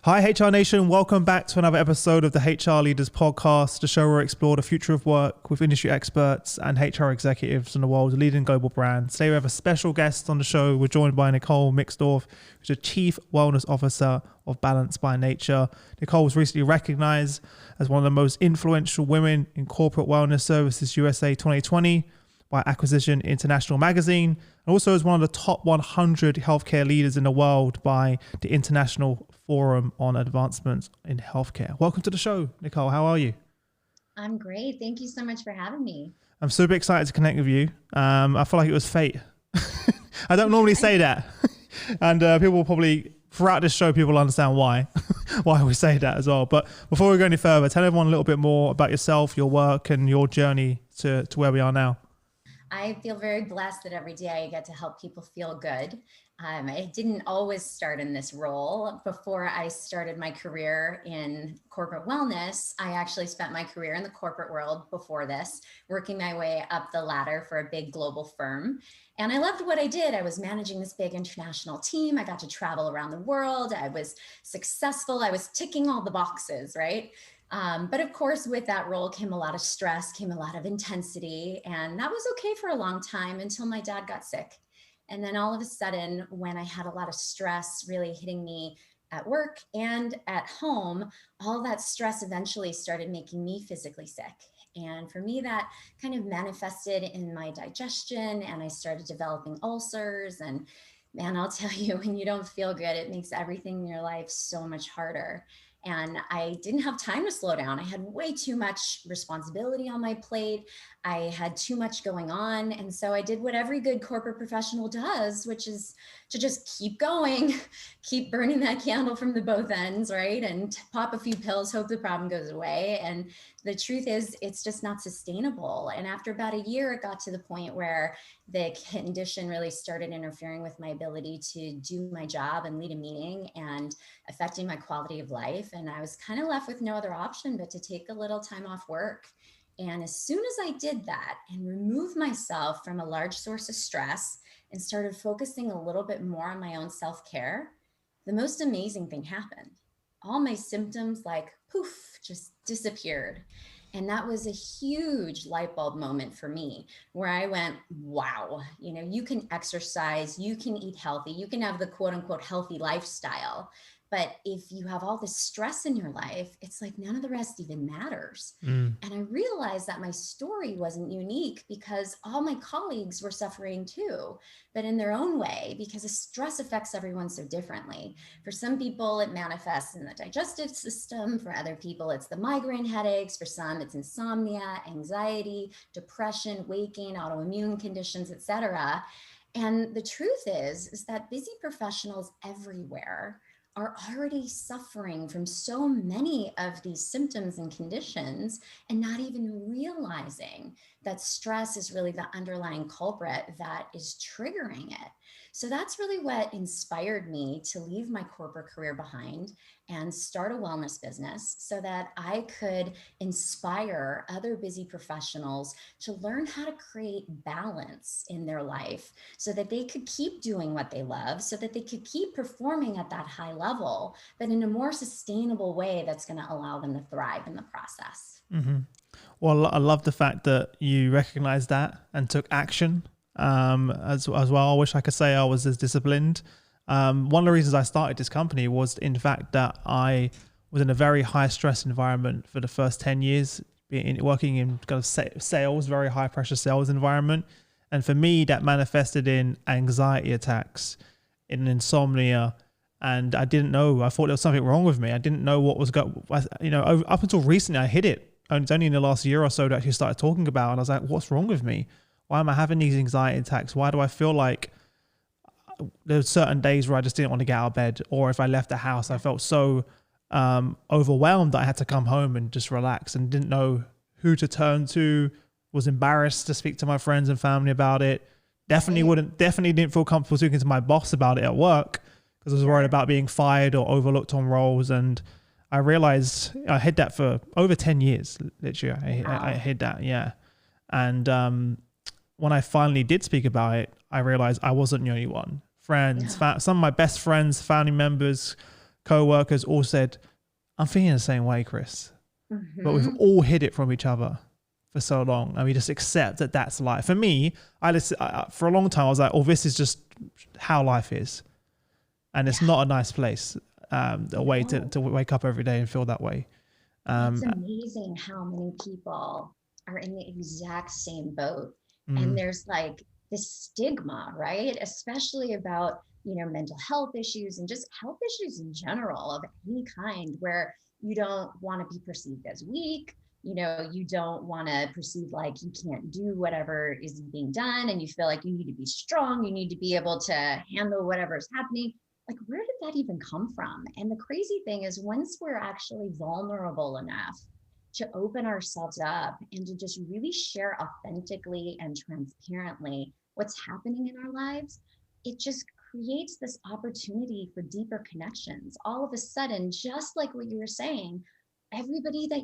Hi HR Nation, welcome back to another episode of the HR Leaders Podcast, the show where we explore the future of work with industry experts and HR executives from the world's leading global brands. Today we have a special guest on the show. We're joined by Nicole Mixdorf, who's the Chief Wellness Officer of Balance by Nature. Nicole was recently recognized as one of the most influential women in corporate wellness services USA 2020 by Acquisition International magazine, and also as one of the top 100 healthcare leaders in the world by the International Forum on Advancements in Healthcare. Welcome to the show, Nicole. How are you? I'm great. Thank you so much for having me. I'm super excited to connect with you. I feel like it was fate. I don't normally say that. And people will probably, throughout this show, people will understand why we say that as well. But before we go any further, tell everyone a little bit more about yourself, your work, and your journey to where we are now. I feel very blessed that every day I get to help people feel good. I didn't always start in this role. Before I started my career in corporate wellness, I actually spent my career in the corporate world before this, working my way up the ladder for a big global firm. And I loved what I did. I was managing this big international team. I got to travel around the world. I was successful. I was ticking all the boxes, right? But of course, with that role came a lot of stress, came a lot of intensity, and that was okay for a long time until my dad got sick. And then all of a sudden, when I had a lot of stress really hitting me at work and at home, all that stress eventually started making me physically sick. And for me, that kind of manifested in my digestion, and I started developing ulcers. And man, I'll tell you, when you don't feel good, it makes everything in your life so much harder. And I didn't have time to slow down. I had way too much responsibility on my plate. I had too much going on. And so I did what every good corporate professional does, which is to just keep going, keep burning that candle from the both ends, right? And pop a few pills, hope the problem goes away. And the truth is, it's just not sustainable. And after about a year, it got to the point where the condition really started interfering with my ability to do my job and lead a meeting and affecting my quality of life. And I was kind of left with no other option but to take a little time off work. And as soon as I did that and removed myself from a large source of stress and started focusing a little bit more on my own self-care, the most amazing thing happened. All my symptoms, like poof, just disappeared. And that was a huge light bulb moment for me where I went, wow, you can exercise, you can eat healthy, you can have the quote unquote healthy lifestyle. But if you have all this stress in your life, it's like none of the rest even matters. And I realized that my story wasn't unique because all my colleagues were suffering too, but in their own way, because the stress affects everyone so differently. For some people, it manifests in the digestive system. For other people, it's the migraine headaches. For some, it's insomnia, anxiety, depression, weight gain, autoimmune conditions, etc. And the truth is that busy professionals everywhere are already suffering from so many of these symptoms and conditions and not even realizing that stress is really the underlying culprit that is triggering it. So that's really what inspired me to leave my corporate career behind and start a wellness business so that I could inspire other busy professionals to learn how to create balance in their life so that they could keep doing what they love, so that they could keep performing at that high level, but in a more sustainable way that's going to allow them to thrive in the process. Mm-hmm. Well, I love the fact that you recognized that and took action as well. I wish I could say I was as disciplined. One of the reasons I started this company was in fact that I was in a very high stress environment for the first 10 years, working in kind of sales, very high pressure sales environment. And for me, that manifested in anxiety attacks, in insomnia. And I didn't know, I thought there was something wrong with me. I didn't know what was going, up until recently I hid it. And it's only in the last year or so that I actually started talking about it. And I was like, what's wrong with me? Why am I having these anxiety attacks? Why do I feel like there's certain days where I just didn't want to get out of bed? Or if I left the house, I felt so overwhelmed that I had to come home and just relax and didn't know who to turn to, was embarrassed to speak to my friends and family about it. Definitely didn't feel comfortable speaking to my boss about it at work because I was worried about being fired or overlooked on roles. And I realized I hid that for over 10 years, literally. I hid that, yeah. And when I finally did speak about it, I realized I wasn't the only one. Friends, some of my best friends, family members, co-workers all said, I'm feeling the same way, Chris. But we've all hid it from each other for so long, and we just accept that that's life. For me, for a long time, I was like, oh, this is just how life is. And it's not a nice place, a way to wake up every day and feel that way. It's amazing how many people are in the exact same boat. And there's like this stigma, right? Especially about, mental health issues and just health issues in general of any kind, where you don't want to be perceived as weak. You don't want to perceive like you can't do whatever is being done, and you feel like you need to be strong. You need to be able to handle whatever is happening. Like, where did that even come from? And the crazy thing is, once we're actually vulnerable enough to open ourselves up and to just really share authentically and transparently what's happening in our lives, it just creates this opportunity for deeper connections. All of a sudden, just like what you were saying, everybody that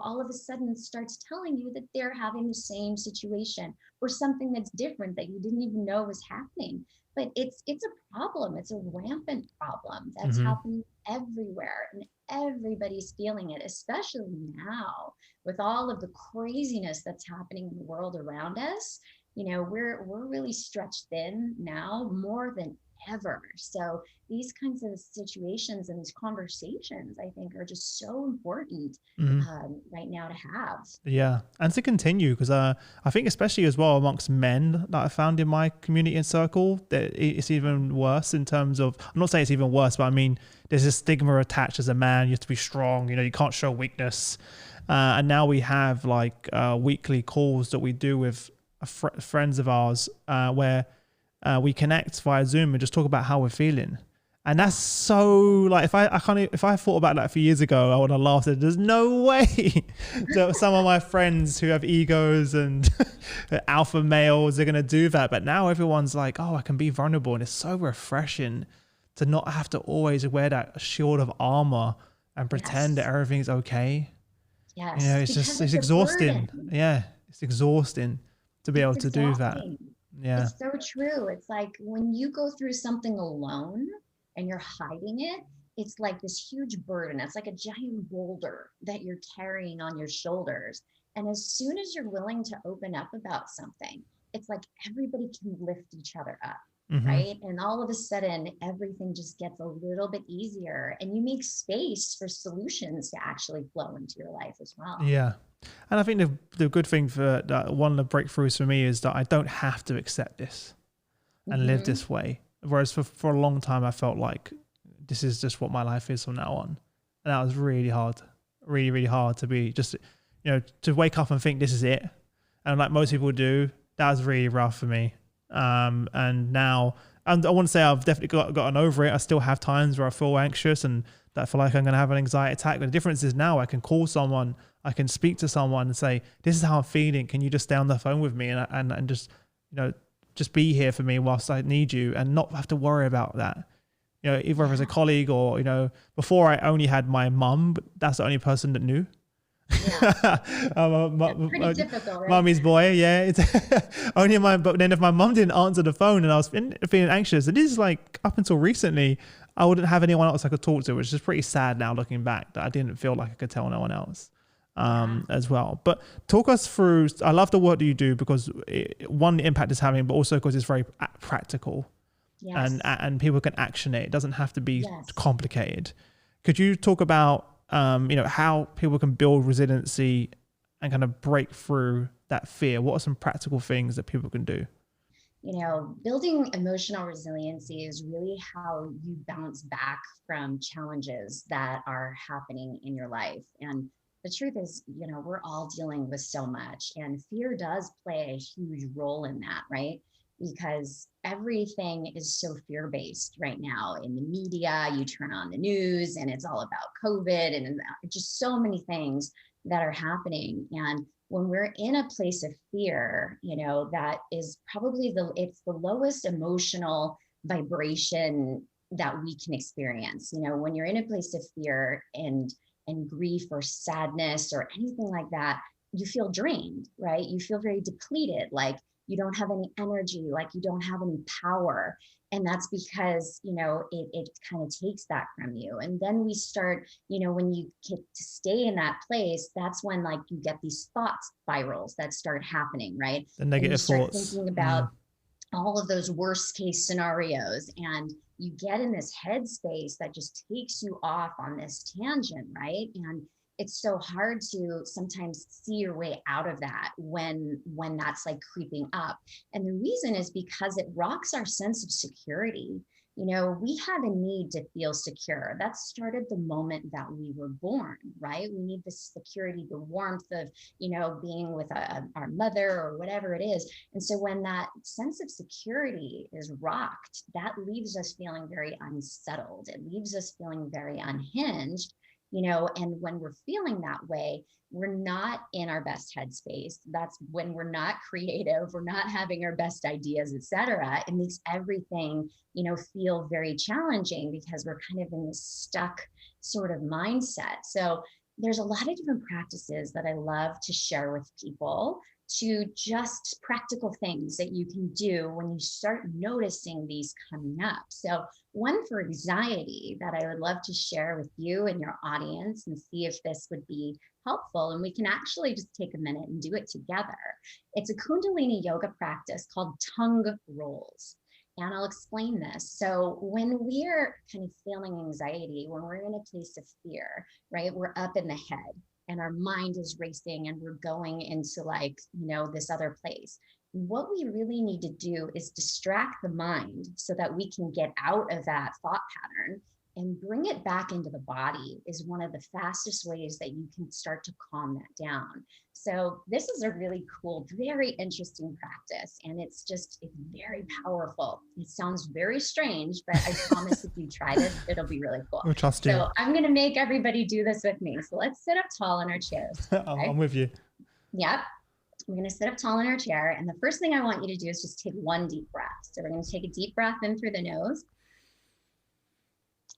all of a sudden starts telling you that they're having the same situation or something that's different that you didn't even know was happening. But it's a problem. It's a rampant problem that's happening everywhere, and everybody's feeling it, especially now with all of the craziness that's happening in the world around us. We're really stretched thin now more than ever. So these kinds of situations and these conversations, I think, are just so important right now to have. Yeah, and to continue, because I think especially as well amongst men that I found in my community and circle, that it's even worse in terms of, I'm not saying it's even worse, but I mean, there's a stigma attached as a man. You have to be strong, you can't show weakness. And now we have like weekly calls that we do with friends of ours where we connect via Zoom and just talk about how we're feeling. And that's so, like, if I thought about that a few years ago, I would have laughed at, there's no way that some of my friends who have egos and alpha males are going to do that. But now everyone's like, oh, I can be vulnerable. And it's so refreshing to not have to always wear that shield of armor and pretend that everything's okay. Yes. It's exhausting. Yeah. It's exhausting to be able to do that. Yeah. It's so true. It's like when you go through something alone and you're hiding it, it's like this huge burden. It's like a giant boulder that you're carrying on your shoulders. And as soon as you're willing to open up about something, it's like everybody can lift each other up, right? And all of a sudden, everything just gets a little bit easier, and you make space for solutions to actually flow into your life as well. Yeah. And I think the good thing for that, one of the breakthroughs for me, is that I don't have to accept this and live this way. Whereas for a long time, I felt like this is just what my life is from now on. And that was really hard, really, really hard to be just, to wake up and think this is it. And like most people do, that was really rough for me. And now, and I want to say I've definitely gotten over it. I still have times where I feel anxious and that I feel like I'm going to have an anxiety attack. But the difference is now I can call someone, I can speak to someone and say, this is how I'm feeling. Can you just stay on the phone with me and just, just be here for me whilst I need you, and not have to worry about that. Either as a colleague or, before I only had my mum, but that's the only person that knew. Yeah. Pretty typical, right? Mummy's boy, yeah. It's only but then if my mum didn't answer the phone and I was feeling anxious, and this is like up until recently, I wouldn't have anyone else I could talk to, which is pretty sad now looking back, that I didn't feel like I could tell no one else as well. But talk us through, I love the work that you do because one, the impact it's having, but also because it's very practical. Yes. And people can action it. It doesn't have to be complicated. Could you talk about how people can build resiliency and kind of break through that fear? What are some practical things that people can do? Building emotional resiliency is really how you bounce back from challenges that are happening in your life. And the truth is, we're all dealing with so much, and fear does play a huge role in that, right? Because everything is so fear-based right now in the media. You turn on the news and it's all about COVID and just so many things that are happening. And when we're in a place of fear, that is probably it's the lowest emotional vibration that we can experience. When you're in a place of fear and grief or sadness or anything like that, you feel drained, right? You feel very depleted, like you don't have any energy, like you don't have any power. And that's because, it kind of takes that from you. And then we start, when you get to stay in that place, that's when like you get these thought spirals that start happening, right? The And you negative start thoughts. thinking about all of those worst case scenarios, and you get in this headspace that just takes you off on this tangent, right? And it's so hard to sometimes see your way out of that when that's like creeping up. And the reason is because it rocks our sense of security. We have a need to feel secure. That started the moment that we were born, right? We need the security, the warmth of, being with our mother or whatever it is. And so when that sense of security is rocked, that leaves us feeling very unsettled. It leaves us feeling very unhinged, and when we're feeling that way, we're not in our best headspace. That's when we're not creative, we're not having our best ideas, etc. It makes everything, feel very challenging because we're kind of in this stuck sort of mindset. So there's a lot of different practices that I love to share with people, to just practical things that you can do when you start noticing these coming up. So one for anxiety that I would love to share with you and your audience and see if this would be helpful. And we can actually just take a minute and do it together. It's a Kundalini yoga practice called tongue rolls. And I'll explain this. So when we're kind of feeling anxiety, when we're in a place of fear, right, we're up in the head and our mind is racing and we're going into like, this other place. What we really need to do is distract the mind so that we can get out of that thought pattern and bring it back into the body is one of the fastest ways that you can start to calm that down. So this is a really cool, very interesting practice. And it's very powerful. It sounds very strange, but I promise if you try this, it'll be really cool. We'll trust you. So I'm going to make everybody do this with me. So let's sit up tall in our chairs. Okay? I'm with you. Yep. We're going to sit up tall in our chair. And the first thing I want you to do is just take one deep breath. So we're going to take a deep breath in through the nose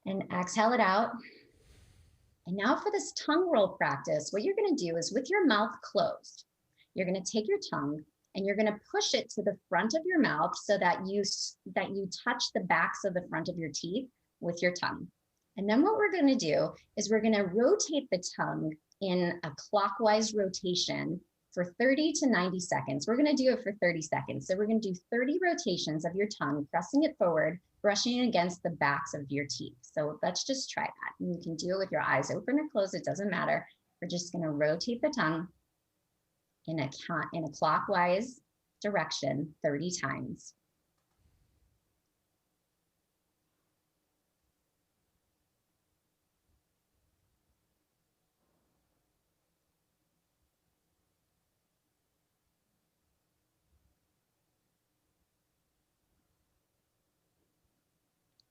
and exhale it out. And now for this tongue roll practice, what you're going to do is with your mouth closed, you're going to take your tongue and you're going to push it to the front of your mouth so that you touch the backs of the front of your teeth with your tongue. And then what we're going to do is we're going to rotate the tongue in a clockwise rotation for 30 to 90 seconds. We're going to do it for 30 seconds. So we're going to do 30 rotations of your tongue, pressing it forward, brushing it against the backs of your teeth. So let's just try that. And you can do it with your eyes open or closed. It doesn't matter. We're just going to rotate the tongue in a clockwise direction 30 times.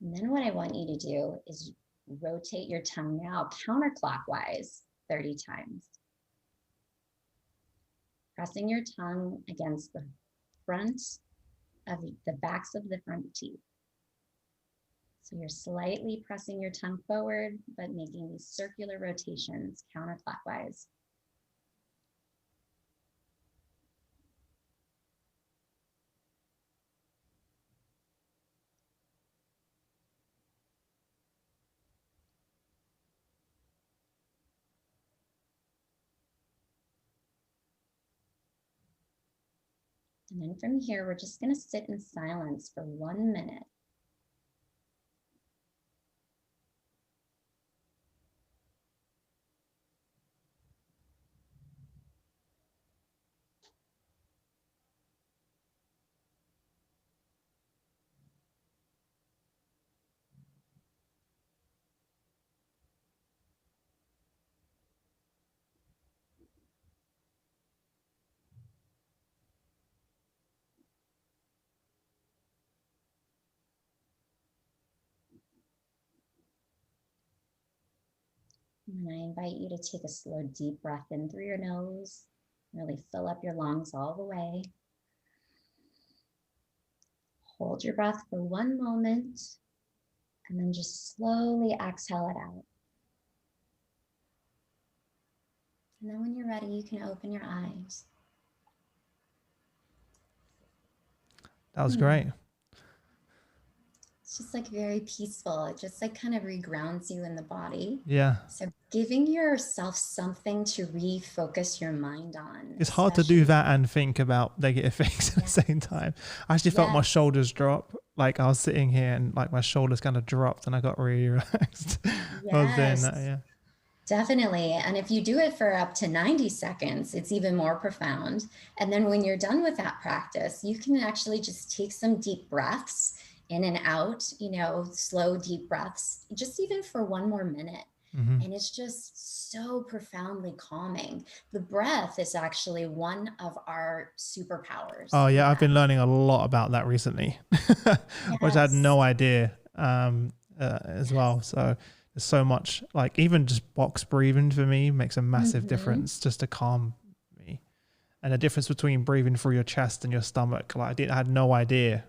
And then what I want you to do is rotate your tongue now counterclockwise 30 times. Pressing your tongue against the front of the backs of the front teeth. So you're slightly pressing your tongue forward, but making these circular rotations counterclockwise. And then from here, we're just going to sit in silence for 1 minute. And I invite you to take a slow, deep breath in through your nose. Really fill up your lungs all the way. Hold your breath for 1 moment, and then just slowly exhale it out. And then when you're ready, you can open your eyes. That was Hmm. great. It's just like very peaceful. It just like kind of regrounds you in the body. Yeah. So giving yourself something to refocus your mind on, It's hard to do especially, that and think about negative things at the same yes, time. I actually felt my yes, shoulders drop. Like I was sitting here and like my shoulders kind of dropped and I got really relaxed. I was doing that. yes, Yeah. definitely. And if you do it for up to 90 seconds, it's even more profound. And then when you're done with that practice, you can actually just take some deep breaths in and out, slow, deep breaths, just even for one more minute. Hmm. And it's just so profoundly calming. The breath is actually one of our superpowers. Oh yeah. I've Yeah. been learning a lot about that recently, which I had Yes. no idea as well. Yes. So there's so much, like even just box breathing for me makes a massive Hmm. difference just to calm me. And the difference between breathing through your chest and your stomach, like I had no idea.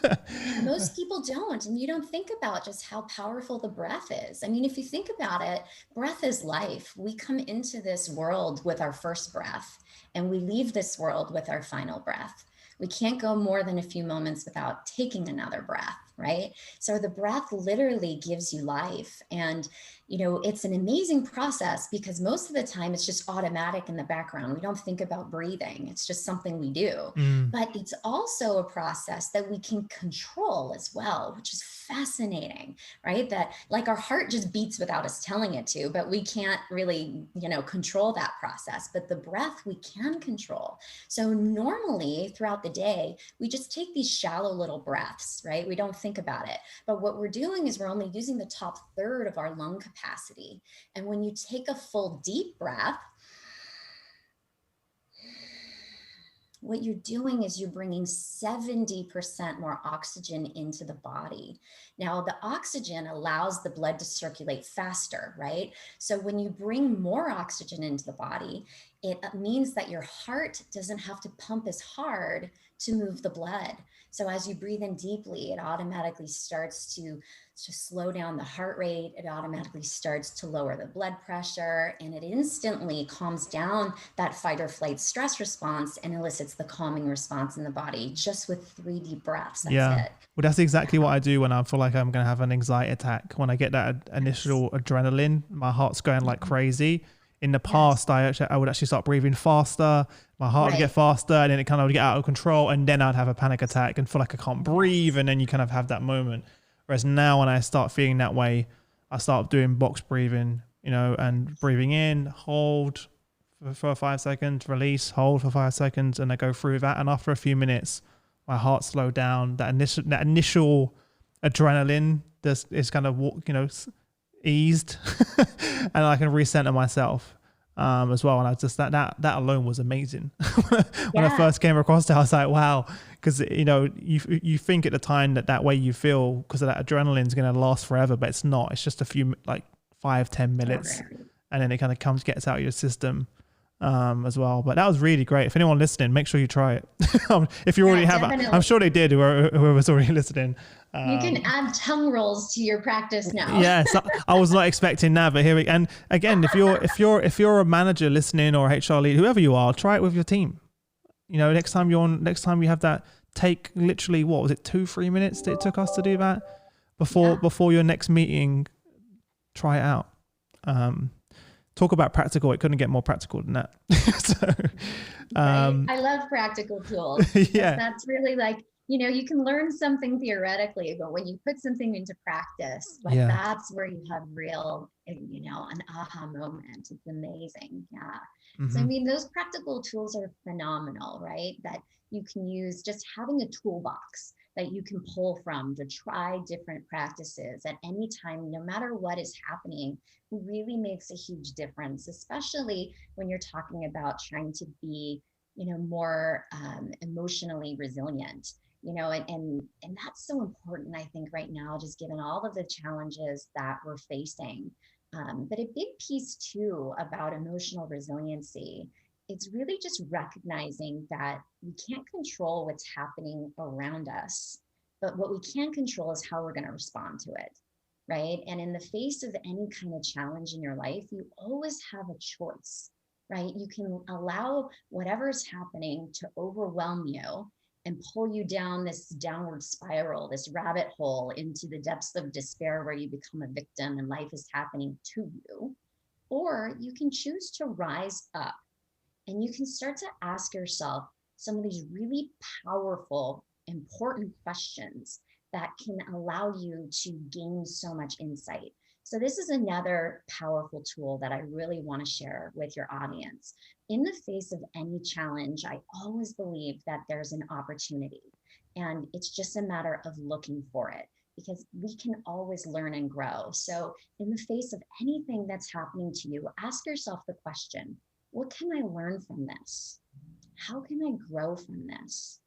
Yeah, most people don't. And you don't think about just how powerful the breath is. I mean, if you think about it, breath is life. We come into this world with our first breath, and we leave this world with our final breath. We can't go more than a few moments without taking another breath, right? So the breath literally gives you life. And it's an amazing process because most of the time it's just automatic in the background. We don't think about breathing, it's just something we do. Mm. But it's also a process that we can control as well, which is fascinating, right? That like our heart just beats without us telling it to, but we can't really, control that process. But the breath we can control. So normally throughout the day, we just take these shallow little breaths, right? We don't think about it. But what we're doing is we're only using the top third of our lung capacity. And when you take a full deep breath, what you're doing is you're bringing 70% more oxygen into the body. Now, the oxygen allows the blood to circulate faster, right? So when you bring more oxygen into the body, it means that your heart doesn't have to pump as hard to move the blood. So as you breathe in deeply, it automatically starts to slow down the heart rate. It automatically starts to lower the blood pressure, and it instantly calms down that fight or flight stress response and elicits the calming response in the body just with 3 deep breaths. That's Yeah. it. Well, that's Yeah. exactly what I do when I feel like I'm going to have an anxiety attack. When I get that Yes. initial adrenaline, my heart's going like Mhm. crazy. In the Yes. past, I would actually start breathing faster. My heart would get Right. faster, and then it kind of would get out of control, and then I'd have a panic attack and feel like I can't breathe, Yes. and then you kind of have that moment. Whereas now, when I start feeling that way, I start doing box breathing, and breathing in, hold for 5 seconds, release, hold for 5 seconds, and I go through that. And after a few minutes, my heart slowed down. That initial adrenaline is kind of eased, and I can recenter myself as well. And I just that alone was amazing. When I Yeah. first came across it, I was like, wow, because you think at the time that way you feel because that adrenaline is going to last forever, but it's not. It's just a few like 5-10 minutes, Right. and then it kind of gets out of your system as well. But that was really great. If anyone listening, make sure you try it. If you already Yeah, have, I'm definitely. sure they did. Whoever's already listening. You can Um, add tongue rolls to your practice now. yes, I was not expecting that, but and again, if you're a manager listening or a HR lead, whoever you are, try it with your team. Next time you have that, take literally what was it, 2-3 minutes that it took us to do that before Yeah. before your next meeting. Try it out. Um, Talk about practical. It couldn't get more practical than that. So, Right. I love practical tools because yeah, that's really like, you can learn something theoretically, but when you put something into practice, like yeah. that's where you have real, an aha moment. It's amazing. Yeah. So, I Hmm. mean, those practical tools are phenomenal, right? That you can use just having a toolbox that you can pull from to try different practices at any time, no matter what is happening, really makes a huge difference, especially when you're talking about trying to be more emotionally resilient, and that's so important, I think, right now, just given all of the challenges that we're facing. But a big piece too about emotional resiliency, it's really just recognizing that we can't control what's happening around us, but what we can control is how we're going to respond to it, right? And in the face of any kind of challenge in your life, you always have a choice, right? You can allow whatever's happening to overwhelm you, and pull you down this downward spiral, this rabbit hole into the depths of despair where you become a victim and life is happening to you. Or you can choose to rise up and you can start to ask yourself some of these really powerful, important questions that can allow you to gain so much insight. So this is another powerful tool that I really want to share with your audience. In the face of any challenge, I always believe that there's an opportunity, and it's just a matter of looking for it, because we can always learn and grow. So in the face of anything that's happening to you, ask yourself the question, what can I learn from this? How can I grow from this?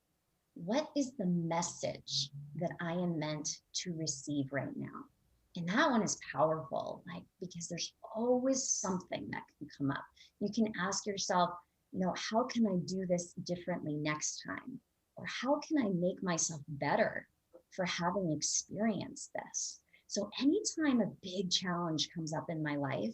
What is the message that I am meant to receive right now? And that one is powerful, like, because there's always something that can come up. You can ask yourself, how can I do this differently next time? Or how can I make myself better for having experienced this? So anytime a big challenge comes up in my life,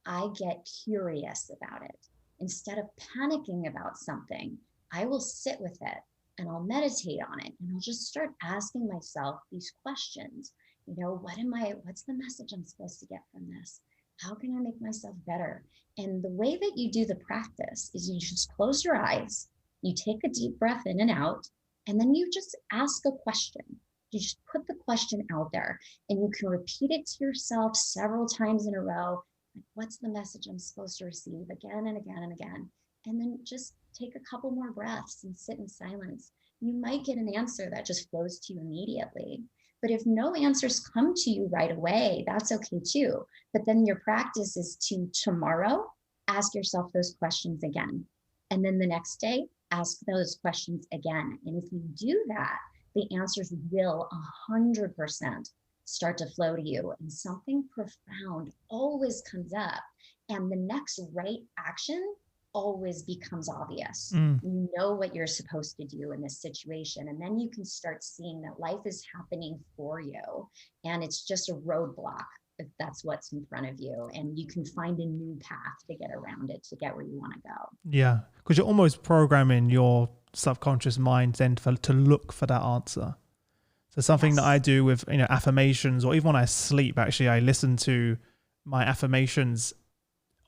I get curious about it. Instead of panicking about something, I will sit with it and I'll meditate on it. And I'll just start asking myself these questions. What's the message I'm supposed to get from this? How can I make myself better? And the way that you do the practice is you just close your eyes, you take a deep breath in and out, and then you just ask a question. You just put the question out there and you can repeat it to yourself several times in a row. Like, what's the message I'm supposed to receive, again and again and again? And then just take a couple more breaths and sit in silence. You might get an answer that just flows to you immediately. But if no answers come to you right away, that's okay too. But then your practice is to tomorrow, ask yourself those questions again. And then the next day, ask those questions again. And if you do that, the answers will 100% start to flow to you, and something profound always comes up, and the next right action always becomes obvious. You know what you're supposed to do in this situation, and then you can start seeing that life is happening for you, and it's just a roadblock if that's what's in front of you, and you can find a new path to get around it, to get where you want to go. Yeah, because you're almost programming your subconscious mind then to look for that answer. So something that I do with affirmations, or even when I sleep, actually I listen to my affirmations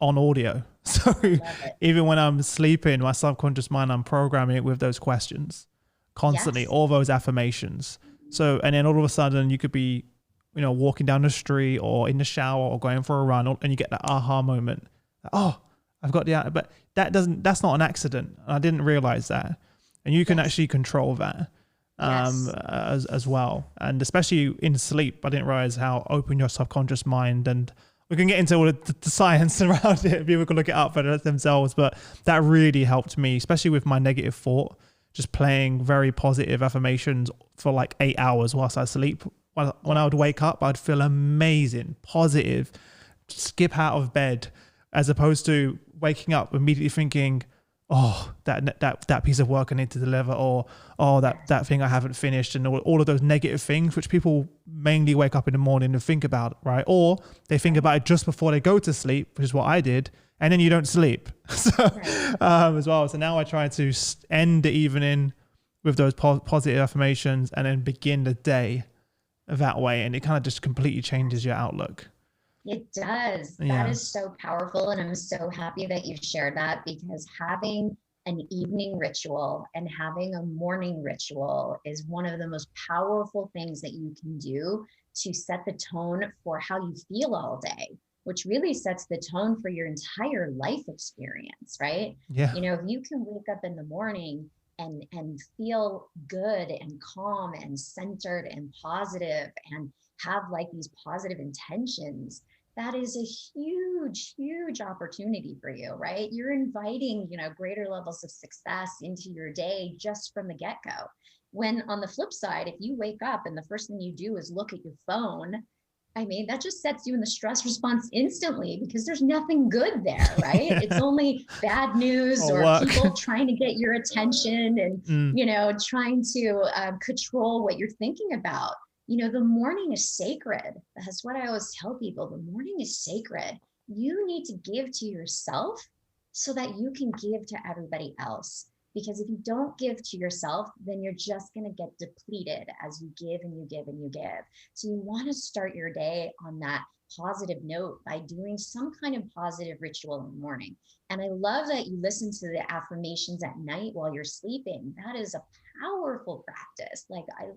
on audio. So even when I'm sleeping, my subconscious mind, I'm programming it with those questions constantly, all those affirmations. So, and then all of a sudden you could be, walking down the street or in the shower or going for a run, and you get that aha moment. Oh, I've got but that's not an accident. I didn't realize that. And you can actually control that. As well, and especially in sleep, I didn't realize how open your subconscious mind, and we can get into all the science around it. People can look it up for themselves, but that really helped me, especially with my negative thought, just playing very positive affirmations for like 8 hours whilst I sleep. When I would wake up, I'd feel amazing, positive, skip out of bed, as opposed to waking up immediately thinking, oh, that piece of work I need to deliver, or that thing I haven't finished, and all of those negative things, which people mainly wake up in the morning and think about, right? Or they think about it just before they go to sleep, which is what I did, and then you don't sleep. So as well. So now I try to end the evening with those positive affirmations and then begin the day that way, and it kind of just completely changes your outlook. It does. That is so powerful. And I'm so happy that you shared that, because having an evening ritual and having a morning ritual is one of the most powerful things that you can do to set the tone for how you feel all day, which really sets the tone for your entire life experience, right? Yeah. If you can wake up in the morning and feel good and calm and centered and positive and have like these positive intentions, that is a huge, huge opportunity for you, right? You're inviting, greater levels of success into your day just from the get-go. When on the flip side, if you wake up and the first thing you do is look at your phone, that just sets you in the stress response instantly, because there's nothing good there, right? It's only bad news or people trying to get your attention and, trying to control what you're thinking about. The morning is sacred. That's what I always tell people. The morning is sacred. You need to give to yourself so that you can give to everybody else. Because if you don't give to yourself, then you're just going to get depleted as you give and you give and you give. So you want to start your day on that positive note by doing some kind of positive ritual in the morning. And I love that you listen to the affirmations at night while you're sleeping. That is a powerful practice. Like, I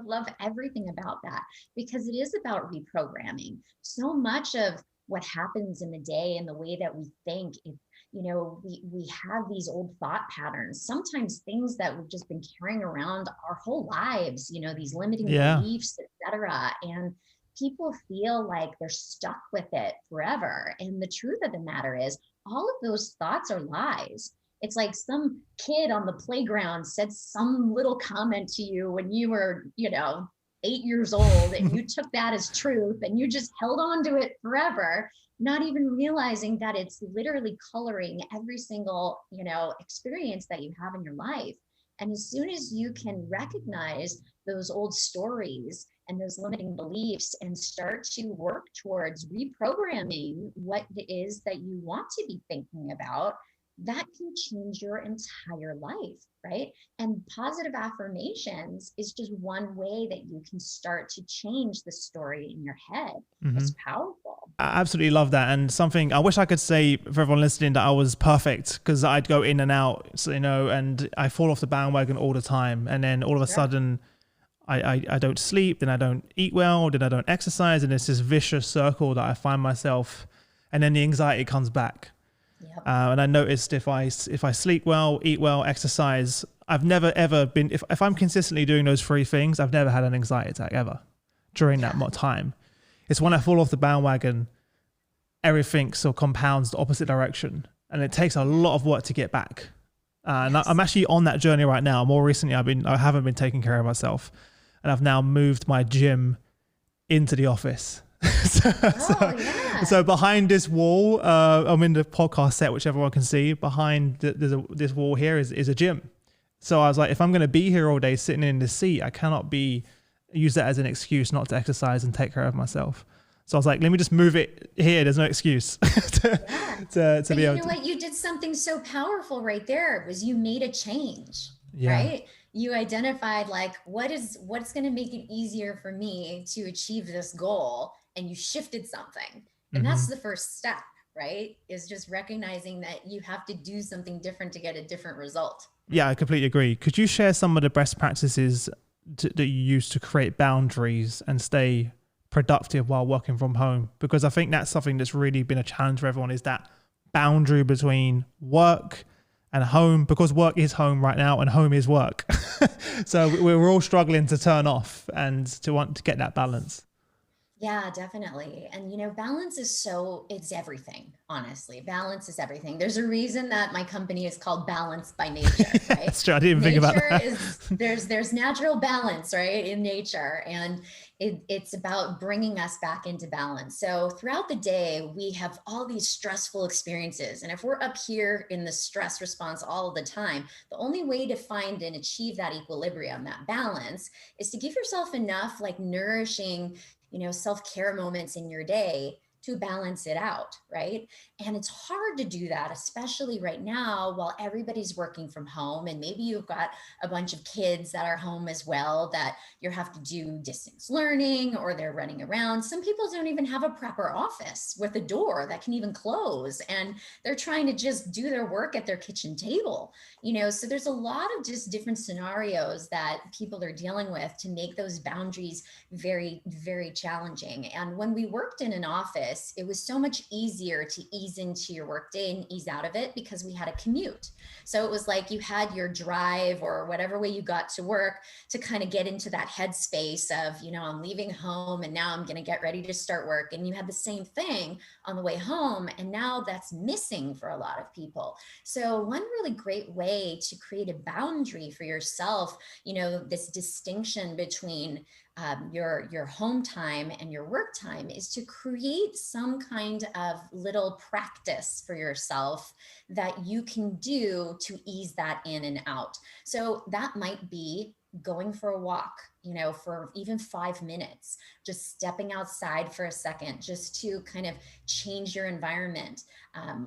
love everything about that, because it is about reprogramming. So much of what happens in the day and the way that we think, we have these old thought patterns, sometimes things that we've just been carrying around our whole lives, these limiting Yeah. beliefs, etc. And people feel like they're stuck with it forever. And the truth of the matter is, all of those thoughts are lies. It's like some kid on the playground said some little comment to you when you were, 8 years old, and you took that as truth and you just held on to it forever, not even realizing that it's literally coloring every single, experience that you have in your life. And as soon as you can recognize those old stories and those limiting beliefs and start to work towards reprogramming what it is that you want to be thinking about, that can change your entire life, right? And positive affirmations is just one way that you can start to change the story in your head. It's powerful. I absolutely love that. And something I wish I could say for everyone listening, that I was perfect, because I'd go in and out, so, and I fall off the bandwagon all the time. And then all of a sudden I don't sleep, then I don't eat well, then I don't exercise. And it's this vicious circle that I find myself, and then the anxiety comes back. Yep. And I noticed if I sleep well, eat well, exercise, I've never ever been, if I'm consistently doing those three things, I've never had an anxiety attack ever during that time. It's when I fall off the bandwagon, everything sort of compounds the opposite direction, and it takes a lot of work to get back. And I'm actually on that journey right now. More recently, I haven't been taking care of myself, and I've now moved my gym into the office. So behind this wall, I'm in the podcast set, which everyone can see. Behind this wall here is a gym. So I was like, if I'm going to be here all day sitting in this seat, I cannot use that as an excuse not to exercise and take care of myself. So I was like, let me just move it here. There's no excuse to be able to. What? You did something so powerful right there. Was you made a change, right? You identified like, what's going to make it easier for me to achieve this goal? And you shifted something. And that's the first step, right? Is just recognizing that you have to do something different to get a different result. Yeah, I completely agree. Could you share some of the best practices that you use to create boundaries and stay productive while working from home? Because I think that's something that's really been a challenge for everyone, is that boundary between work and home, because work is home right now and home is work. So we're all struggling to turn off and to want to get that balance. Yeah, definitely. And, balance it's everything, honestly. Balance is everything. There's a reason that my company is called Balance by Nature, right? That's true. I didn't think about that. There's natural balance, right, in nature. And it's about bringing us back into balance. So throughout the day, we have all these stressful experiences. And if we're up here in the stress response all the time, the only way to find and achieve that equilibrium, that balance, is to give yourself enough like nourishing, self-care moments in your day to balance it out, right? And it's hard to do that, especially right now while everybody's working from home. And maybe you've got a bunch of kids that are home as well, that you have to do distance learning, or they're running around. Some people don't even have a proper office with a door that can even close, and they're trying to just do their work at their kitchen table, so there's a lot of just different scenarios that people are dealing with to make those boundaries very, very challenging. And when we worked in an office, it was so much easier to ease into your workday and ease out of it because we had a commute. So it was like you had your drive or whatever way you got to work to kind of get into that headspace of, I'm leaving home and now I'm going to get ready to start work. And you had the same thing on the way home. And now that's missing for a lot of people. So one really great way to create a boundary for yourself, this distinction between your home time and your work time, is to create some kind of little practice for yourself that you can do to ease that in and out. So that might be going for a walk, for even 5 minutes, just stepping outside for a second, just to kind of change your environment.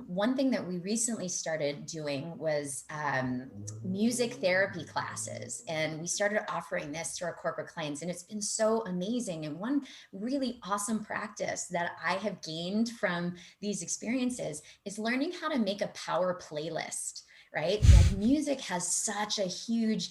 One thing that we recently started doing was music therapy classes. And we started offering this to our corporate clients. And it's been so amazing. And one really awesome practice that I have gained from these experiences is learning how to make a power playlist. Right? Like music has such a huge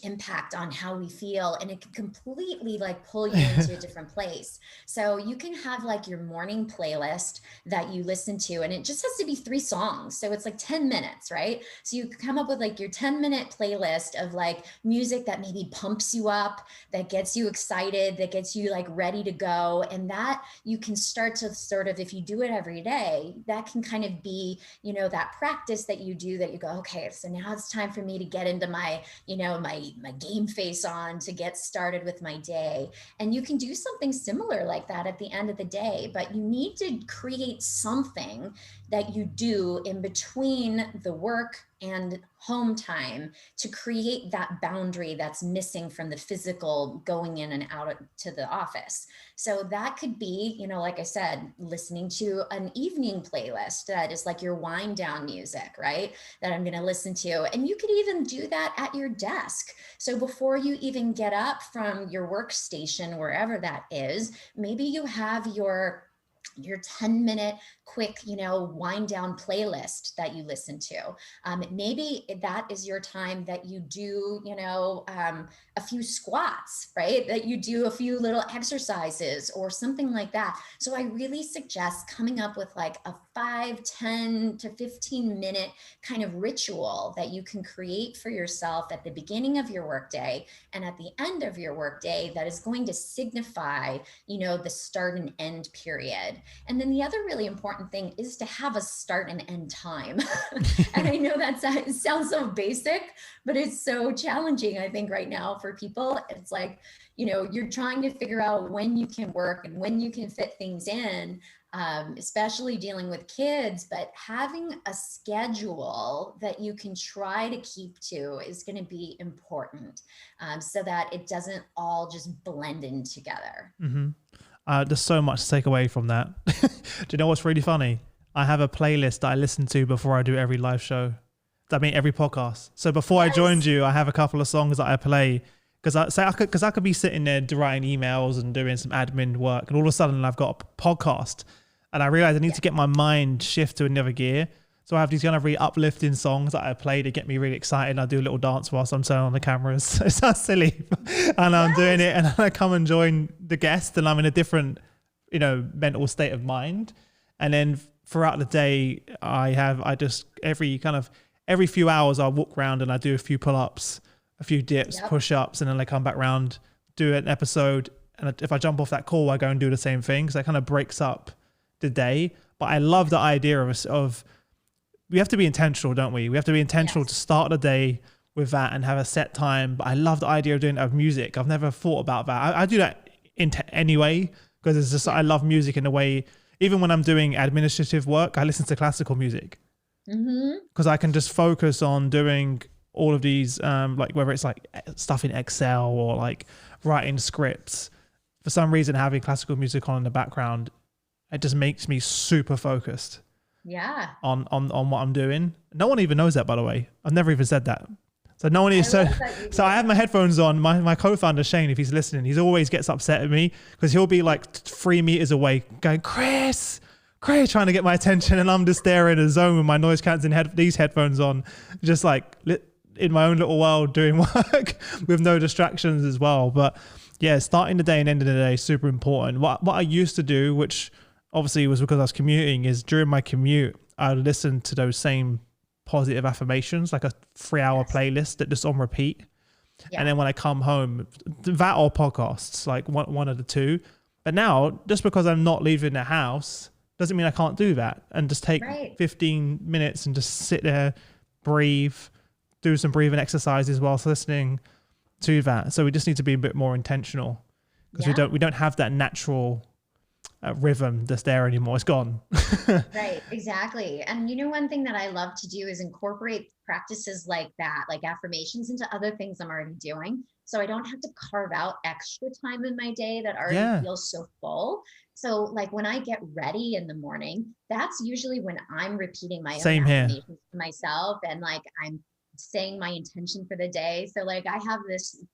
impact on how we feel, and it can completely like pull you into a different place. So you can have like your morning playlist that you listen to, and it just has to be 3 songs. So it's like 10 minutes, right? So you come up with like your 10-minute playlist of like music that maybe pumps you up, that gets you excited, that gets you like ready to go. And that you can start to sort of, if you do it every day, that can kind of be, that practice that you do, that you go, okay, so now it's time for me to get into my, my game face on, to get started with my day. And you can do something similar like that at the end of the day, but you need to create something that you do in between the work and home time to create that boundary that's missing from the physical going in and out to the office. So that could be, like I said, listening to an evening playlist that is like your wind down music, right? That I'm going to listen to. And you could even do that at your desk. So before you even get up from your workstation, wherever that is, maybe you have your 10-minute quick, wind down playlist that you listen to. Maybe that is your time that you do, a few squats, right? That you do a few little exercises or something like that. So I really suggest coming up with like a 5, 10 to 15 minute kind of ritual that you can create for yourself at the beginning of your workday and at the end of your workday that is going to signify, the start and end period. And then the other really important thing is to have a start and end time. And I know that sounds so basic, but it's so challenging, I think, right now for people. It's like, you're trying to figure out when you can work and when you can fit things in, especially dealing with kids, but having a schedule that you can try to keep to is going to be important, so that it doesn't all just blend in together. Mm-hmm. There's so much to take away from that. Do you know what's really funny? I have a playlist that I listen to before I do every live show. Every podcast. So before I joined you, I have a couple of songs that I play because I could be sitting there writing emails and doing some admin work, and all of a sudden I've got a podcast, and I realize I need to get my mind shift to another gear. So I have these kind of really uplifting songs that I play to get me really excited. I do a little dance whilst I'm turning on the cameras. It sounds silly, and I'm doing it, and I come and join the guest, and I'm in a different, mental state of mind. And then throughout the day, every few hours I'll walk around and I do a few pull-ups, a few dips, push-ups, and then I come back around, do an episode. And if I jump off that call, I go and do the same thing, because that kind of breaks up the day. But I love the idea of we have to be intentional, don't we? We have to be intentional to start the day with that and have a set time. But I love the idea of doing that with music. I've never thought about that. I do that anyway, because it's just I love music in a way. Even when I'm doing administrative work, I listen to classical music because I can just focus on doing all of these, like whether it's like stuff in Excel or like writing scripts. For some reason, having classical music on in the background, it just makes me super focused. Yeah. On what I'm doing. No one even knows that, by the way. I've never even said that. So no one is. So I have my headphones on. My co-founder Shane, if he's listening, he always gets upset at me because he'll be like 3 meters away, going Chris, trying to get my attention, and I'm just there in a zone with my noise cancelling these headphones on, just like in my own little world doing work with no distractions as well. But yeah, starting the day and ending the day is super important. What I used to do, which obviously was because I was commuting, is during my commute, I would listen to those same positive affirmations, like a 3-hour playlist that just on repeat. Yeah. And then when I come home, that or podcasts, like one of the two. But now, just because I'm not leaving the house, doesn't mean I can't do that and just take 15 minutes and just sit there, breathe, do some breathing exercises whilst listening to that. So we just need to be a bit more intentional, because we don't have that natural rhythm that's there anymore. It's gone. Right, exactly. And one thing that I love to do is incorporate practices like that, like affirmations, into other things I'm already doing. So I don't have to carve out extra time in my day that already Yeah. feels so full. So like when I get ready in the morning, that's usually when I'm repeating my own Same here. affirmations to myself, and like I'm saying my intention for the day. So like I have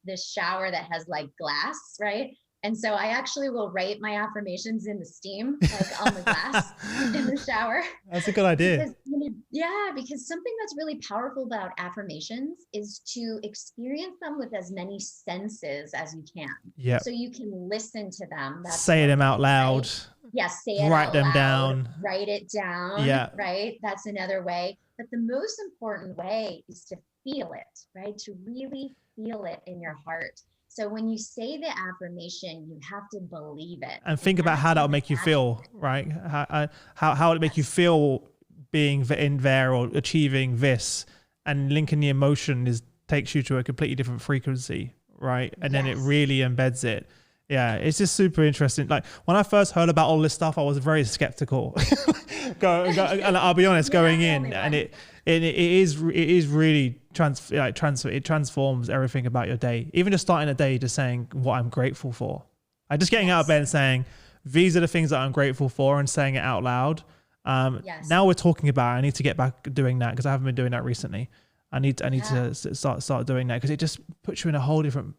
this shower that has like glass, right? And so I actually will write my affirmations in the steam, like on the glass in the shower. That's a good idea. Because, yeah, because something that's really powerful about affirmations is to experience them with as many senses as you can. Yeah. So you can listen to them. That's Say them out one, loud. right? Yes, say it Write out them loud, down. write it down, Yeah. right? That's another way. But the most important way is to feel it, right? To really feel it in your heart. So when you say the affirmation, you have to believe it. And think about how that would make you feel, right? How would it make you feel being in there or achieving this, and linking the emotion takes you to a completely different frequency, right? And then it really embeds it. Yeah, it's just super interesting. Like when I first heard about all this stuff, I was very skeptical. And I'll be honest, going in, and it is really it transforms everything about your day. Even just starting a day, just saying what I'm grateful for. Like just getting out of bed and saying these are the things that I'm grateful for, and saying it out loud. Now we're talking about, I need to get back doing that because I haven't been doing that recently. I need to start doing that because it just puts you in a whole different.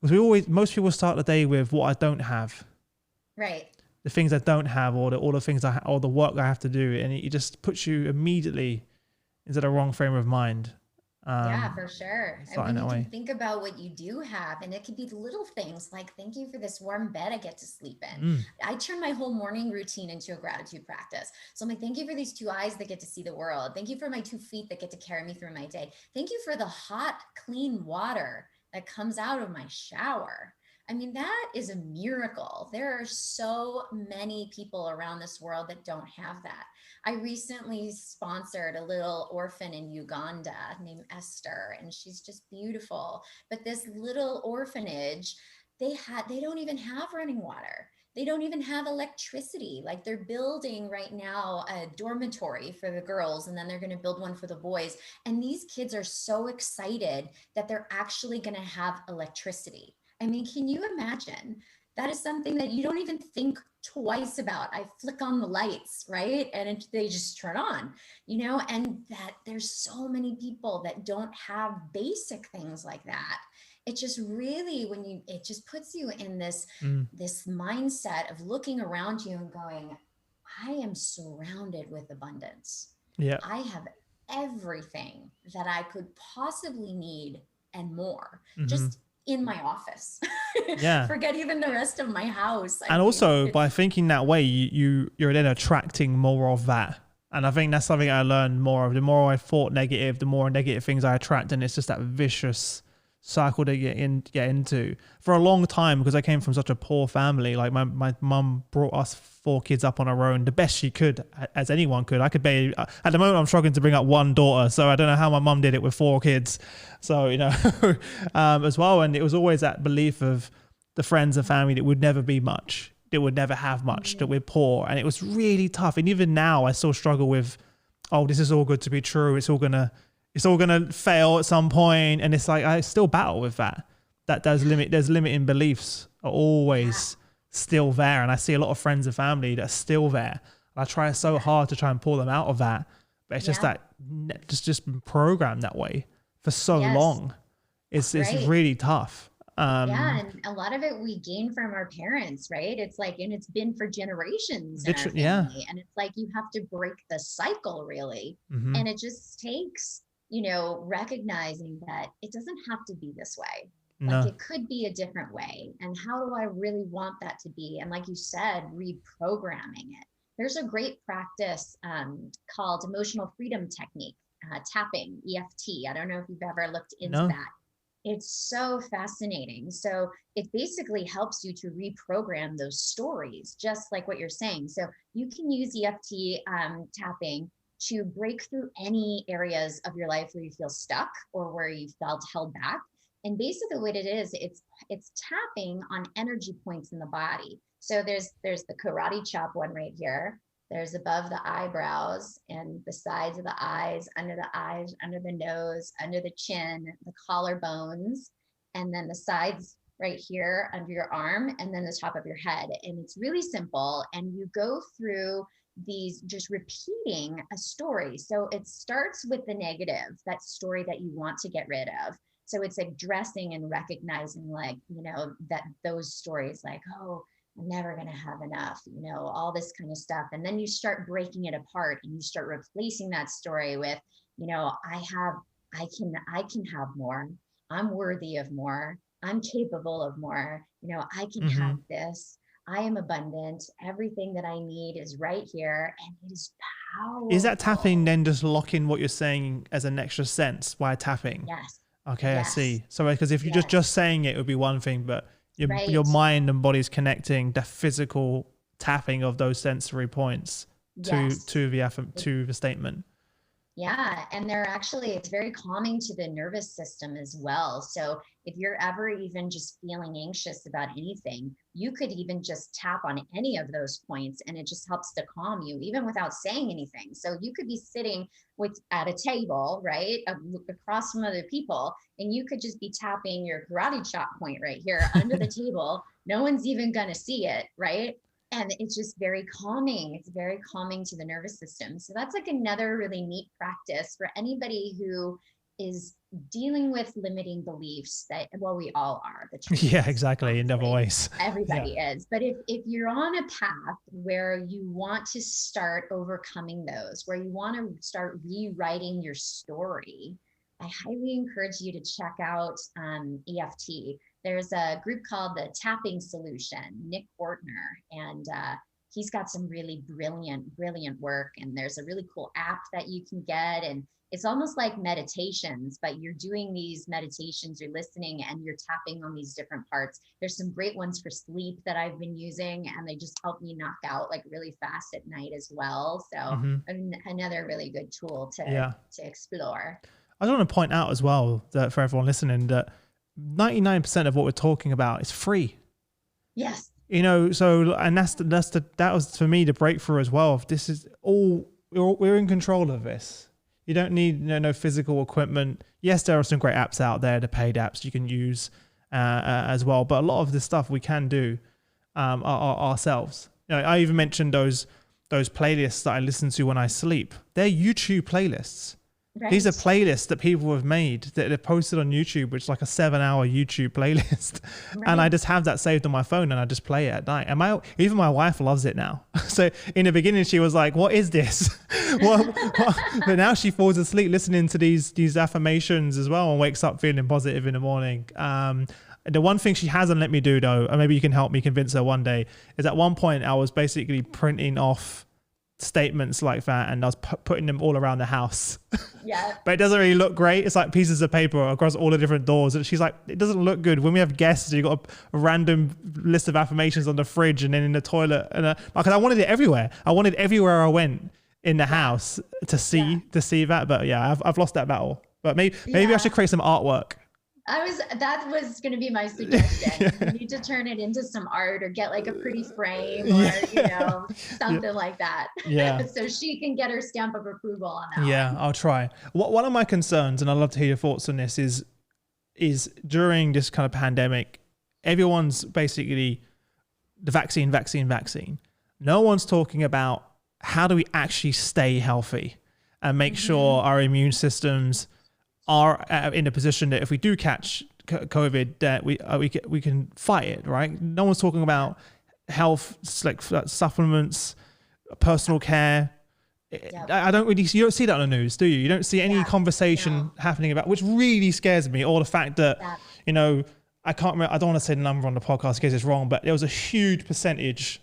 Because most people start the day with what I don't have, right? The things I don't have, or the things or the work I have to do, and it just puts you immediately into the wrong frame of mind. Yeah, for sure. And when you can think about what you do have, and it could be little things like, thank you for this warm bed I get to sleep in. I turn my whole morning routine into a gratitude practice. So I'm like, thank you for these 2 eyes that get to see the world. Thank you for my 2 feet that get to carry me through my day. Thank you for the hot, clean water that comes out of my shower. I mean, that is a miracle. There are so many people around this world that don't have that. I recently sponsored a little orphan in Uganda named Esther, and she's just beautiful. But this little orphanage, they don't even have running water. They don't even have electricity. Like they're building right now a dormitory for the girls, and then they're going to build one for the boys. And these kids are so excited that they're actually going to have electricity. I mean, can you imagine? That is something that you don't even think twice about. I flick on the lights, right? And they just turn on, and that there's so many people that don't have basic things like that. It just really, it just puts you in this mindset of looking around you and going, I am surrounded with abundance. Yeah. I have everything that I could possibly need and more. Just in my office. Forget even the rest of my house. And also by thinking that way, you're then attracting more of that. And I think that's something I learned more of. The more I thought negative, the more negative things I attract. And it's just that vicious cycle to get into for a long time, because I came from such a poor family. Like my mum brought us 4 kids up on her own the best she could, as anyone could. I could be at the moment I'm struggling to bring up 1 daughter, so I don't know how my mum did it with 4 kids. So as well. And it was always that belief of the friends and family that would never be much, that would never have much, that we're poor. And it was really tough. And even now I still struggle with, this is all good to be true, it's all gonna fail at some point. And it's like I still battle with that. There's limiting beliefs are always still there. And I see a lot of friends and family that are still there. And I try so hard to try and pull them out of that. But it's just that just been programmed that way for so long. It's really tough. And a lot of it we gain from our parents, right? It's like, and it's been for generations in our family. And it's like, you have to break the cycle really. And it just takes, recognizing that it doesn't have to be this way. Like it could be a different way. And how do I really want that to be? And like you said, reprogramming it. There's a great practice called emotional freedom technique, tapping, EFT. I don't know if you've ever looked into that. It's so fascinating. So it basically helps you to reprogram those stories, just like what you're saying. So you can use EFT tapping to break through any areas of your life where you feel stuck or where you felt held back. And basically what it is, it's tapping on energy points in the body. So there's the karate chop one right here. There's above the eyebrows and the sides of the eyes, under the nose, under the chin, the collarbones, and then the sides right here under your arm, and then the top of your head. And it's really simple. And you go through these just repeating a story. So it starts with the negative, that story that you want to get rid of. So it's addressing and recognizing, like, that those stories, like, oh, I'm never going to have enough, all this kind of stuff. And then you start breaking it apart and you start replacing that story with, I can have more. I'm worthy of more. I'm capable of more. I can have this. I am abundant. Everything that I need is right here. And it is powerful. Is that tapping then just locking what you're saying as an extra sense by tapping? Yes. Okay, Yes. I see. So because if you're just saying it, it would be one thing, but your mind and body's connecting the physical tapping of those sensory points to the statement. Yeah. And it's very calming to the nervous system as well. So if you're ever even just feeling anxious about anything, you could even just tap on any of those points and it just helps to calm you, even without saying anything. So you could be sitting at a table, right, across from other people, and you could just be tapping your karate chop point right here under the table. No one's even going to see it, right? And it's just very calming. It's very calming to the nervous system. So that's like another really neat practice for anybody who is dealing with limiting beliefs that, well, we all are. Yeah, exactly. In other ways. Everybody is. But if you're on a path where you want to start overcoming those, where you want to start rewriting your story, I highly encourage you to check out EFT. There's a group called the Tapping Solution, Nick Ortner, and he's got some really brilliant work. And there's a really cool app that you can get. And it's almost like meditations, but you're doing these meditations, you're listening and you're tapping on these different parts. There's some great ones for sleep that I've been using, and they just help me knock out like really fast at night as well. So another really good tool to explore. I just want to point out as well that for everyone listening that 99% of what we're talking about is free. Yes. So, and that was for me the breakthrough as well. This is all, we're in control of this. You don't need no physical equipment. Yes, there are some great apps out there, the paid apps you can use as well. But a lot of this stuff we can do ourselves. I even mentioned those playlists that I listen to when I sleep. They're YouTube playlists. Right. These are playlists that people have made that are posted on YouTube, which is like a 7-hour YouTube playlist. Right. And I just have that saved on my phone and I just play it at night. And even my wife loves it now. So in the beginning, she was like, what is this? what? But now she falls asleep listening to these affirmations as well and wakes up feeling positive in the morning. The one thing she hasn't let me do though, and maybe you can help me convince her one day, is at one point I was basically printing off statements like that and I was putting them all around the house. Yeah. But it doesn't really look great. It's like pieces of paper across all the different doors. And she's like, it doesn't look good. When we have guests, you got a random list of affirmations on the fridge and then in the toilet. And because I wanted it everywhere. I wanted everywhere I went in the house to see that. But yeah, I've lost that battle. But maybe I should create some artwork. That was going to be my suggestion. You need to turn it into some art or get like a pretty frame or, something like that. Yeah. So she can get her stamp of approval on that. Yeah, I'll try. One of my concerns, and I'd love to hear your thoughts on this, is during this kind of pandemic, everyone's basically the vaccine. No one's talking about how do we actually stay healthy and make sure our immune systems are in a position that if we do catch COVID, that we can fight it, right? No one's talking about health, like supplements, personal care. I don't really, you don't see that on the news, do you? You don't see any conversation happening about, which really scares me, or the fact that, I can't remember, I don't want to say the number on the podcast in case it's wrong, but there was a huge percentage